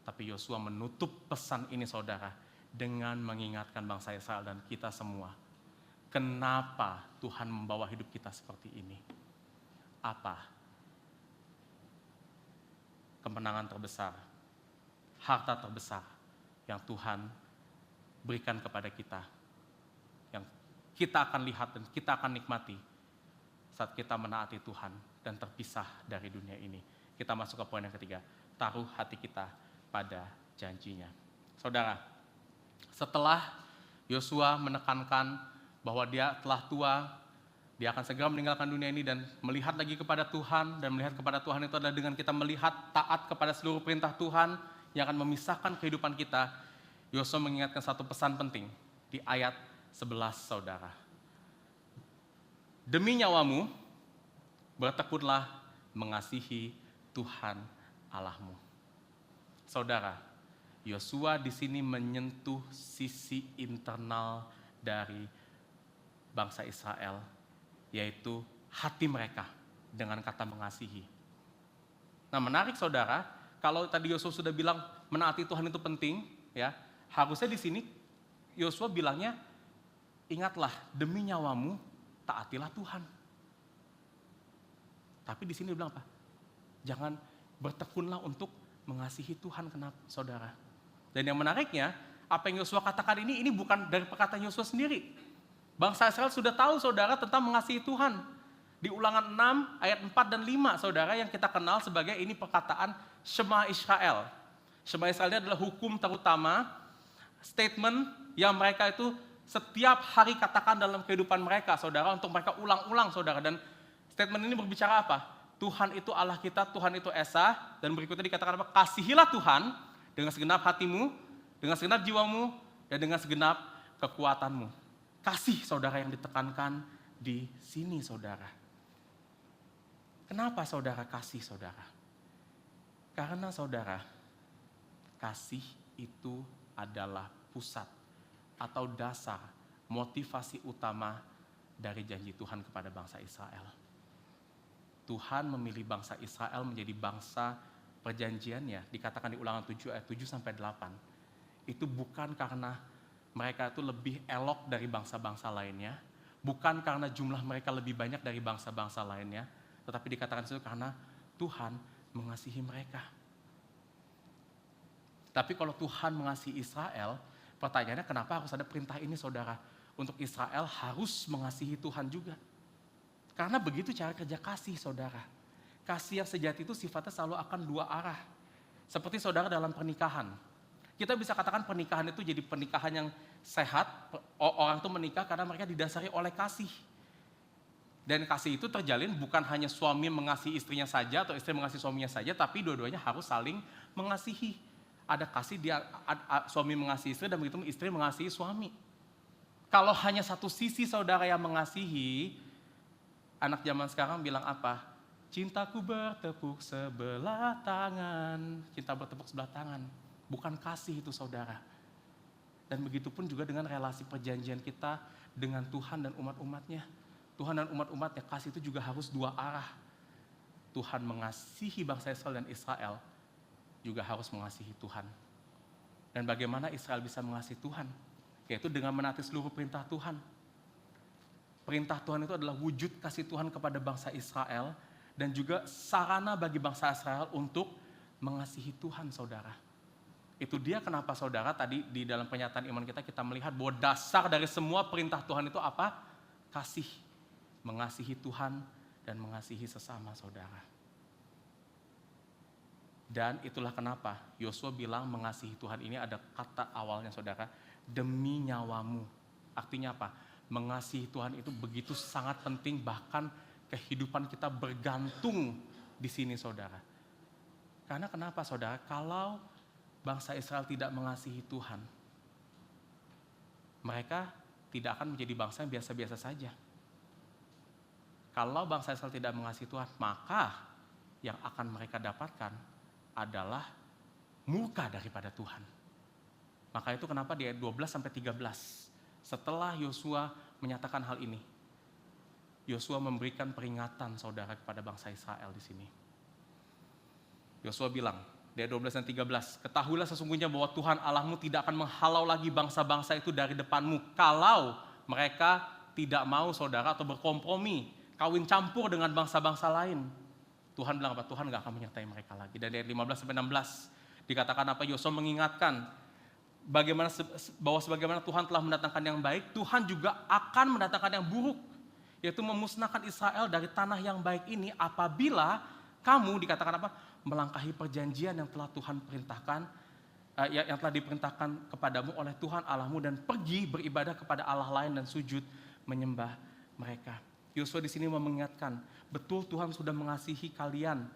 Tapi Yosua menutup pesan ini, saudara, dengan mengingatkan bangsa Israel dan kita semua. Kenapa Tuhan membawa hidup kita seperti ini? Apa kemenangan terbesar, harta terbesar yang Tuhan berikan kepada kita, yang kita akan lihat dan kita akan nikmati saat kita menaati Tuhan dan terpisah dari dunia ini. Kita masuk ke poin yang ketiga, taruh hati kita pada janjinya. Saudara, setelah Yosua menekankan bahwa dia telah tua, dia akan segera meninggalkan dunia ini dan melihat lagi kepada Tuhan, dan melihat kepada Tuhan itu adalah dengan kita melihat taat kepada seluruh perintah Tuhan yang akan memisahkan kehidupan kita. Yosua mengingatkan satu pesan penting di ayat 11, saudara. Demi nyawamu, bertekunlah mengasihi Tuhan Allahmu. Saudara, Yosua di sini menyentuh sisi internal dari bangsa Israel, yaitu hati mereka dengan kata mengasihi. Nah, menarik, saudara, kalau tadi Yosua sudah bilang menaati Tuhan itu penting, ya, harusnya di sini Yosua bilangnya, ingatlah demi nyawamu taatilah Tuhan. Tapi di sini bilang apa? Jangan bertekunlah untuk mengasihi Tuhan, kenapa, saudara? Dan yang menariknya, apa yang Yosua katakan ini bukan dari perkataan Yosua sendiri. Bangsa Israel sudah tahu, saudara, tentang mengasihi Tuhan. Di Ulangan 6 ayat 4 dan 5, saudara, yang kita kenal sebagai ini perkataan Shema Israel. Shema Israel ini adalah hukum terutama, statement yang mereka itu setiap hari katakan dalam kehidupan mereka, saudara, untuk mereka ulang-ulang, saudara. Dan statement ini berbicara apa? Tuhan itu Allah kita, Tuhan itu Esa, dan berikutnya dikatakan apa? Kasihilah Tuhan dengan segenap hatimu, dengan segenap jiwamu, dan dengan segenap kekuatanmu. Kasih, saudara, yang ditekankan di sini, saudara. Kenapa saudara kasih, saudara? Karena, saudara, kasih itu adalah pusat atau dasar motivasi utama dari janji Tuhan kepada bangsa Israel. Tuhan memilih bangsa Israel menjadi bangsa perjanjiannya, dikatakan di Ulangan 7 ayat 7-8. Itu bukan karena mereka itu lebih elok dari bangsa-bangsa lainnya, bukan karena jumlah mereka lebih banyak dari bangsa-bangsa lainnya, tetapi dikatakan itu karena Tuhan mengasihi mereka. Tapi kalau Tuhan mengasihi Israel, pertanyaannya kenapa harus ada perintah ini, saudara? Untuk Israel harus mengasihi Tuhan juga. Karena begitu cara kerja kasih, saudara. Kasih yang sejati itu sifatnya selalu akan dua arah. Seperti saudara dalam pernikahan. Kita bisa katakan pernikahan itu jadi pernikahan yang sehat. Orang itu menikah karena mereka didasari oleh kasih. Dan kasih itu terjalin bukan hanya suami mengasihi istrinya saja atau istri mengasihi suaminya saja, tapi dua-duanya harus saling mengasihi. Ada kasih suami mengasihi istri dan begitu istri mengasihi suami. Kalau hanya satu sisi saudara yang mengasihi, anak zaman sekarang bilang apa? Cintaku bertepuk sebelah tangan. Cinta bertepuk sebelah tangan. Bukan kasih itu saudara. Dan begitu pun juga dengan relasi perjanjian kita dengan Tuhan dan umat-umatnya. Tuhan dan umat-umatnya, kasih itu juga harus dua arah. Tuhan mengasihi bangsa Israel dan Israel juga harus mengasihi Tuhan. Dan bagaimana Israel bisa mengasihi Tuhan? Yaitu dengan menaati seluruh perintah Tuhan. Perintah Tuhan itu adalah wujud kasih Tuhan kepada bangsa Israel dan juga sarana bagi bangsa Israel untuk mengasihi Tuhan, saudara. Itu dia kenapa saudara tadi di dalam pernyataan iman kita melihat bahwa dasar dari semua perintah Tuhan itu apa? Kasih. Mengasihi Tuhan dan mengasihi sesama saudara. Dan itulah kenapa Yosua bilang mengasihi Tuhan ini ada kata awalnya saudara, demi nyawamu. Artinya apa? Mengasihi Tuhan itu begitu sangat penting, bahkan kehidupan kita bergantung di sini saudara. Karena kenapa saudara? Kalau bangsa Israel tidak mengasihi Tuhan, mereka tidak akan menjadi bangsa yang biasa-biasa saja. Kalau bangsa Israel tidak mengasihi Tuhan, maka yang akan mereka dapatkan adalah murka daripada Tuhan. Maka itu kenapa di ayat 12-13, setelah Yosua menyatakan hal ini, Yosua memberikan peringatan saudara kepada bangsa Israel di sini. Yosua bilang, di ayat 12 dan 13, ketahuilah sesungguhnya bahwa Tuhan Allahmu tidak akan menghalau lagi bangsa-bangsa itu dari depanmu, kalau mereka tidak mau saudara atau berkompromi, kawin campur dengan bangsa-bangsa lain. Tuhan bilang apa? Tuhan gak akan menyertai mereka lagi. Dan dari 15-16 dikatakan apa? Yosua mengingatkan bahwa sebagaimana Tuhan telah mendatangkan yang baik, Tuhan juga akan mendatangkan yang buruk, yaitu memusnahkan Israel dari tanah yang baik ini apabila kamu dikatakan apa? Melangkahi perjanjian yang telah Tuhan perintahkan, yang telah diperintahkan kepadamu oleh Tuhan Allahmu dan pergi beribadah kepada Allah lain dan sujud menyembah mereka. Yosua di sini mau mengingatkan, betul Tuhan sudah mengasihi kalian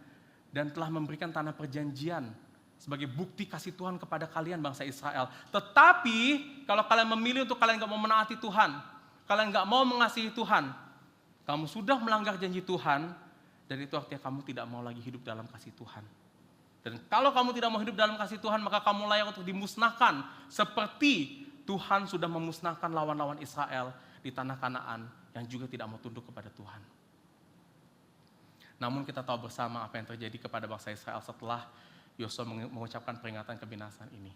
dan telah memberikan tanah perjanjian sebagai bukti kasih Tuhan kepada kalian bangsa Israel. Tetapi kalau kalian memilih untuk kalian gak mau menaati Tuhan, kalian gak mau mengasihi Tuhan, kamu sudah melanggar janji Tuhan, dan itu artinya kamu tidak mau lagi hidup dalam kasih Tuhan. Dan kalau kamu tidak mau hidup dalam kasih Tuhan, maka kamu layak untuk dimusnahkan seperti Tuhan sudah memusnahkan lawan-lawan Israel di tanah Kanaan yang juga tidak mau tunduk kepada Tuhan. Namun kita tahu bersama apa yang terjadi kepada bangsa Israel setelah Yosua mengucapkan peringatan kebinasan ini.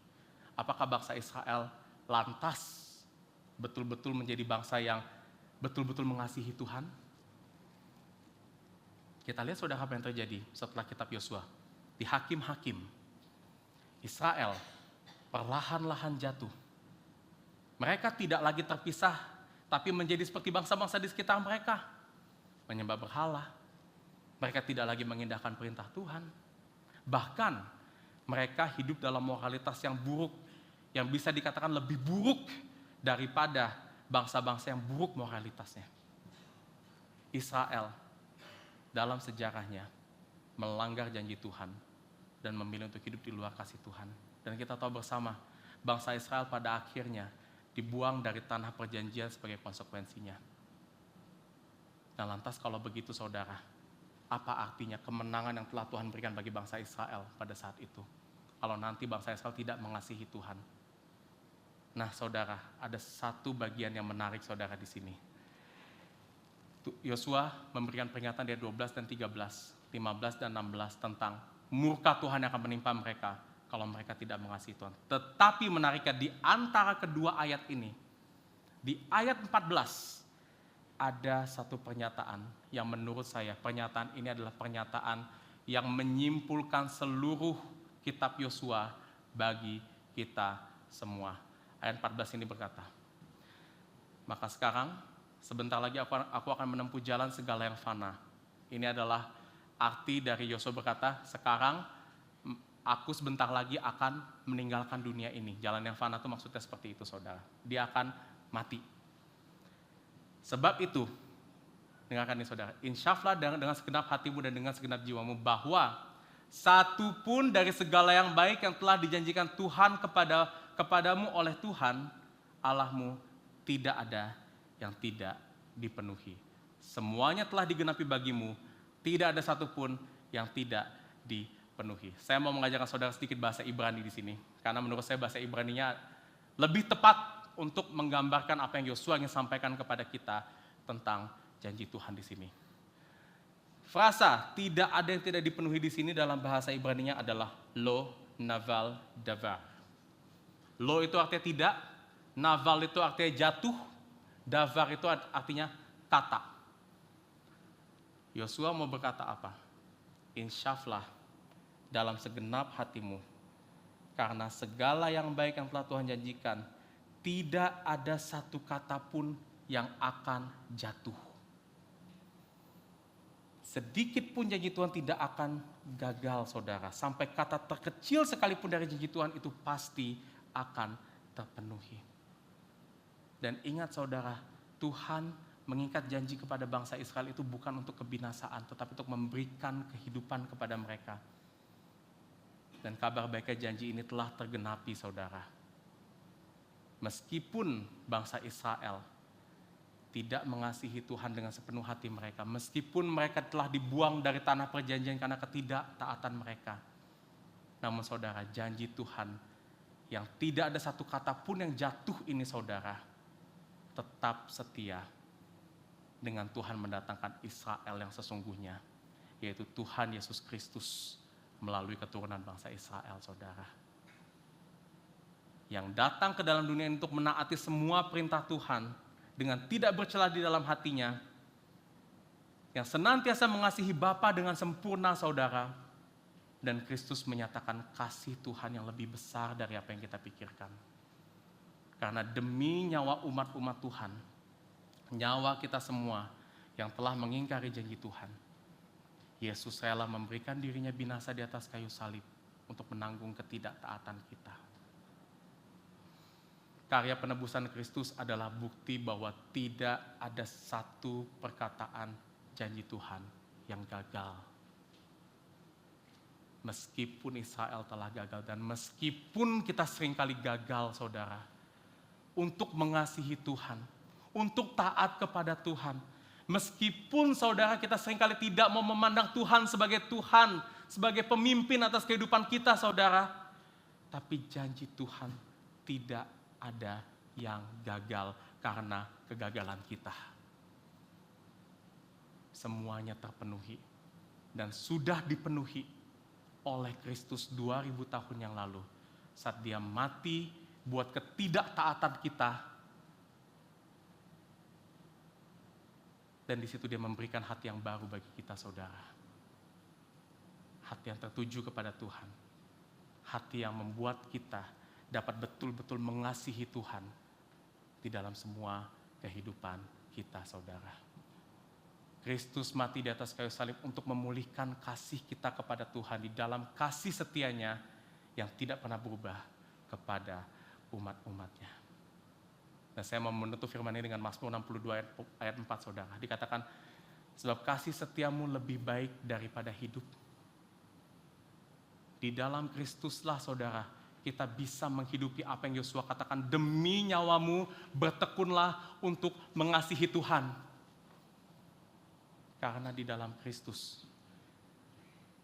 Apakah bangsa Israel lantas betul-betul menjadi bangsa yang betul-betul mengasihi Tuhan? Kita lihat saudara apa yang terjadi setelah kitab Yosua. Di Hakim-Hakim, Israel perlahan-lahan jatuh. Mereka tidak lagi terpisah, tapi menjadi seperti bangsa-bangsa di sekitar mereka. Menyembah berhala. Mereka tidak lagi mengindahkan perintah Tuhan. Bahkan mereka hidup dalam moralitas yang buruk, yang bisa dikatakan lebih buruk daripada bangsa-bangsa yang buruk moralitasnya. Israel dalam sejarahnya melanggar janji Tuhan dan memilih untuk hidup di luar kasih Tuhan. Dan kita tahu bersama, bangsa Israel pada akhirnya dibuang dari tanah perjanjian sebagai konsekuensinya. Dan lantas kalau begitu saudara, apa artinya kemenangan yang telah Tuhan berikan bagi bangsa Israel pada saat itu? Kalau nanti bangsa Israel tidak mengasihi Tuhan. Nah saudara, ada satu bagian yang menarik saudara di sini. Yosua memberikan peringatan di ayat 12 dan 13, 15 dan 16 tentang murka Tuhan yang akan menimpa mereka kalau mereka tidak mengasihi Tuhan. Tetapi menariknya di antara kedua ayat ini, di ayat 14 ada satu pernyataan yang menurut saya, pernyataan ini adalah pernyataan yang menyimpulkan seluruh kitab Yosua bagi kita semua. Ayat 14 ini berkata, maka sekarang Sebentar lagi aku akan menempuh jalan segala yang fana. Ini adalah arti dari Yosua berkata, sekarang aku sebentar lagi akan meninggalkan dunia ini. Jalan yang fana itu maksudnya seperti itu, saudara. Dia akan mati. Sebab itu, dengarkan ini saudara, insyaflah dengan segenap hatimu dan dengan segenap jiwamu bahwa satu pun dari segala yang baik yang telah dijanjikan Tuhan kepadamu oleh Tuhan Allahmu tidak ada yang tidak dipenuhi. Semuanya telah digenapi bagimu, tidak ada satupun yang tidak dipenuhi. Saya mau mengajarkan saudara sedikit bahasa Ibrani di sini, karena menurut saya bahasa Ibraninya lebih tepat untuk menggambarkan apa yang Yosua ingin sampaikan kepada kita tentang janji Tuhan di sini. Frasa tidak ada yang tidak dipenuhi di sini dalam bahasa Ibraninya adalah lo, naval, davar. Lo itu artinya tidak, naval itu artinya jatuh, davar itu artinya kata. Yosua mau berkata apa? Insyaflah dalam segenap hatimu, karena segala yang baik yang telah Tuhan janjikan, tidak ada satu kata pun yang akan jatuh. Sedikit pun janji Tuhan tidak akan gagal, saudara. Sampai kata terkecil sekalipun dari janji Tuhan itu pasti akan terpenuhi. Dan ingat saudara, Tuhan mengikat janji kepada bangsa Israel itu bukan untuk kebinasaan, tetapi untuk memberikan kehidupan kepada mereka. Dan kabar baiknya janji ini telah tergenapi, saudara. Meskipun bangsa Israel tidak mengasihi Tuhan dengan sepenuh hati mereka, meskipun mereka telah dibuang dari tanah perjanjian karena ketidaktaatan mereka, namun saudara, janji Tuhan yang tidak ada satu kata pun yang jatuh ini, saudara, tetap setia dengan Tuhan mendatangkan Israel yang sesungguhnya, yaitu Tuhan Yesus Kristus melalui keturunan bangsa Israel, saudara. Yang datang ke dalam dunia ini untuk menaati semua perintah Tuhan dengan tidak bercela di dalam hatinya, yang senantiasa mengasihi Bapa dengan sempurna, saudara, dan Kristus menyatakan kasih Tuhan yang lebih besar dari apa yang kita pikirkan. Karena demi nyawa umat-umat Tuhan, nyawa kita semua yang telah mengingkari janji Tuhan, Yesus rela memberikan dirinya binasa di atas kayu salib untuk menanggung ketidaktaatan kita. Karya penebusan Kristus adalah bukti bahwa tidak ada satu perkataan janji Tuhan yang gagal. Meskipun Israel telah gagal dan meskipun kita seringkali gagal, saudara, untuk mengasihi Tuhan, untuk taat kepada Tuhan. Meskipun saudara kita seringkali tidak mau memandang Tuhan, sebagai pemimpin atas kehidupan kita, saudara. Tapi janji Tuhan tidak ada yang gagal karena kegagalan kita. Semuanya terpenuhi dan sudah dipenuhi oleh Kristus 2000 tahun yang lalu saat dia mati buat ketidaktaatan kita. Dan di situ dia memberikan hati yang baru bagi kita, saudara. Hati yang tertuju kepada Tuhan. Hati yang membuat kita dapat betul-betul mengasihi Tuhan di dalam semua kehidupan kita, saudara. Kristus mati di atas kayu salib untuk memulihkan kasih kita kepada Tuhan di dalam kasih setianya yang tidak pernah berubah kepada umat-umatnya. Dan saya mau menutup firman ini dengan Mazmur 62 ayat 4, saudara. Dikatakan, sebab kasih setiamu lebih baik daripada hidup. Di dalam Kristuslah, saudara, kita bisa menghidupi apa yang Yosua katakan, demi nyawamu bertekunlah untuk mengasihi Tuhan. Karena di dalam Kristus,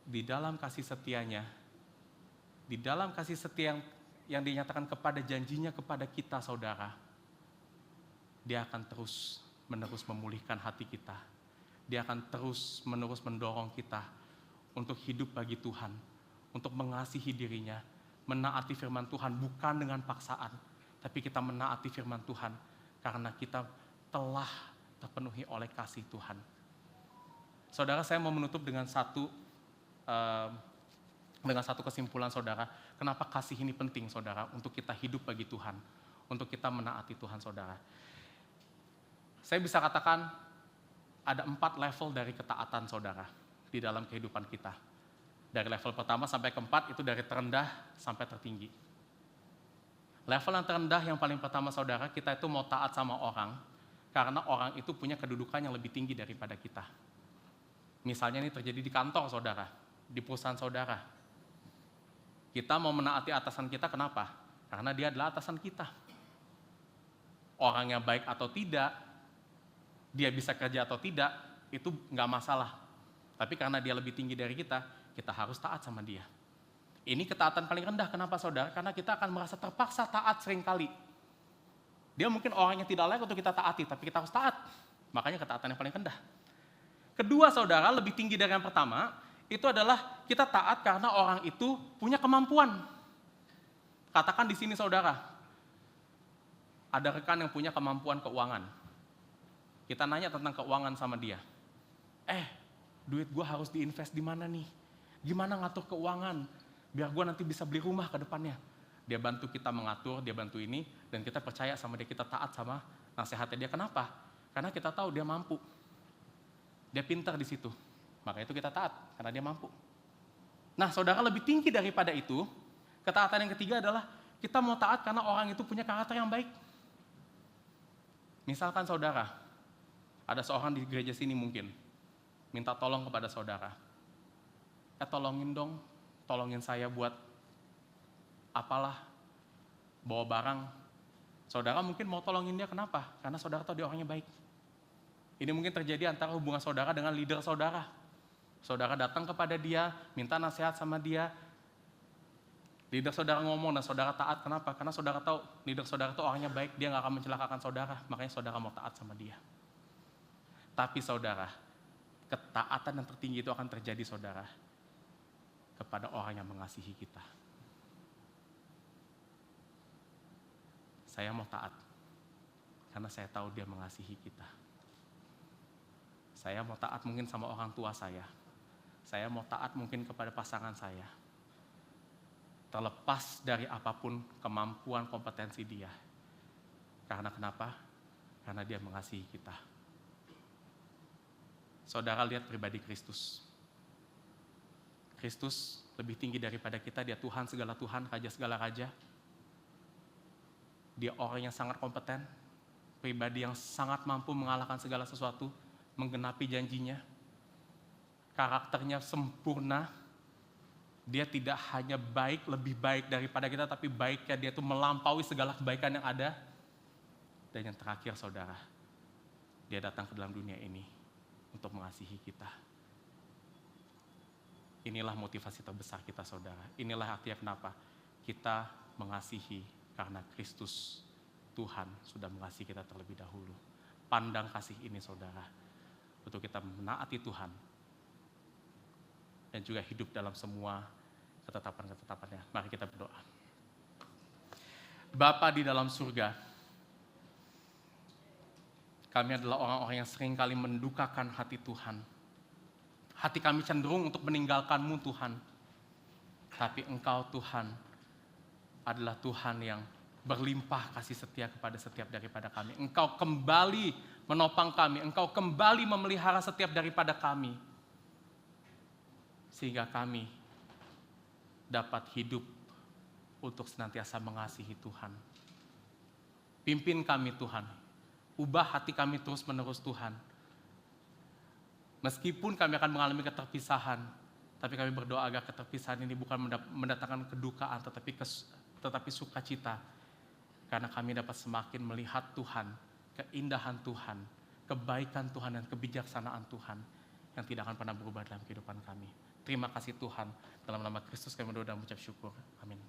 di dalam kasih setianya, di dalam kasih setia yang dinyatakan kepada janjinya kepada kita, saudara, dia akan terus menerus memulihkan hati kita. Dia akan terus menerus mendorong kita untuk hidup bagi Tuhan, untuk mengasihi dirinya, menaati firman Tuhan bukan dengan paksaan, tapi kita menaati firman Tuhan karena kita telah terpenuhi oleh kasih Tuhan. Saudara, saya mau menutup dengan satu kesimpulan, saudara. Kenapa kasih ini penting, saudara, untuk kita hidup bagi Tuhan, untuk kita menaati Tuhan, saudara. Saya bisa katakan ada 4 level dari ketaatan saudara di dalam kehidupan kita. Dari level pertama sampai keempat itu dari terendah sampai tertinggi. Level yang terendah yang paling pertama saudara, kita itu mau taat sama orang, karena orang itu punya kedudukan yang lebih tinggi daripada kita. Misalnya ini terjadi di kantor saudara, di perusahaan saudara. Kita mau menaati atasan kita, kenapa? Karena dia adalah atasan kita. Orangnya baik atau tidak, dia bisa kerja atau tidak, itu nggak masalah. Tapi karena dia lebih tinggi dari kita harus taat sama dia. Ini ketaatan paling rendah, kenapa saudara? Karena kita akan merasa terpaksa taat seringkali. Dia mungkin orang yang tidak layak untuk kita taati, tapi kita harus taat. Makanya ketaatan yang paling rendah. Kedua saudara, lebih tinggi dari yang pertama, itu adalah kita taat karena orang itu punya kemampuan. Katakan di sini saudara, ada rekan yang punya kemampuan keuangan. Kita nanya tentang keuangan sama dia. Duit gue harus diinvest di mana nih? Gimana ngatur keuangan? Biar gue nanti bisa beli rumah ke depannya. Dia bantu kita mengatur, dia bantu ini, dan kita percaya sama dia, kita taat sama nasihatnya dia. Kenapa? Karena kita tahu dia mampu. Dia pintar di situ. Maka itu kita taat, karena dia mampu. Nah saudara, lebih tinggi daripada itu, ketaatan yang ketiga adalah kita mau taat karena orang itu punya karakter yang baik. Misalkan saudara, ada seorang di gereja sini mungkin, minta tolong kepada saudara. Tolongin dong, tolongin saya buat apalah, bawa barang. Saudara mungkin mau tolongin dia, kenapa? Karena saudara tahu dia orangnya baik. Ini mungkin terjadi antara hubungan saudara dengan leader saudara. Saudara datang kepada dia, minta nasihat sama dia. Leader saudara ngomong dan saudara taat, kenapa? Karena saudara tahu leader saudara itu orangnya baik, dia nggak akan mencelakakan saudara, makanya saudara mau taat sama dia. Tapi saudara, ketaatan yang tertinggi itu akan terjadi saudara, kepada orang yang mengasihi kita. Saya mau taat, karena saya tahu dia mengasihi kita. Saya mau taat mungkin sama orang tua saya. Saya mau taat mungkin kepada pasangan saya. Terlepas dari apapun kemampuan, kompetensi dia. Karena kenapa? Karena dia mengasihi kita. Saudara lihat pribadi Kristus. Kristus lebih tinggi daripada kita, dia Tuhan segala Tuhan, Raja segala Raja. Dia orang yang sangat kompeten, pribadi yang sangat mampu mengalahkan segala sesuatu, menggenapi janjinya. Karakternya sempurna, dia tidak hanya baik, lebih baik daripada kita, tapi baiknya dia itu melampaui segala kebaikan yang ada. Dan yang terakhir saudara, dia datang ke dalam dunia ini untuk mengasihi kita. Inilah motivasi terbesar kita saudara. Inilah artinya kenapa kita mengasihi, karena Kristus Tuhan sudah mengasihi kita terlebih dahulu. Pandang kasih ini saudara, untuk kita menaati Tuhan dan juga hidup dalam semua ketetapan-ketetapannya. Mari kita berdoa. Bapa di dalam surga, kami adalah orang-orang yang seringkali mendukakan hati Tuhan. Hati kami cenderung untuk meninggalkan-Mu Tuhan. Tapi Engkau Tuhan adalah Tuhan yang berlimpah kasih setia kepada setiap daripada kami. Engkau kembali menopang kami, Engkau kembali memelihara setiap daripada kami. Sehingga kami dapat hidup untuk senantiasa mengasihi Tuhan. Pimpin kami Tuhan, ubah hati kami terus-menerus Tuhan. Meskipun kami akan mengalami keterpisahan, tapi kami berdoa agar keterpisahan ini bukan mendatangkan kedukaan, tetapi sukacita. Karena kami dapat semakin melihat Tuhan, keindahan Tuhan, kebaikan Tuhan dan kebijaksanaan Tuhan yang tidak akan pernah berubah dalam kehidupan kami. Terima kasih Tuhan, dalam nama Kristus kami berdoa dan mengucap syukur. Amin.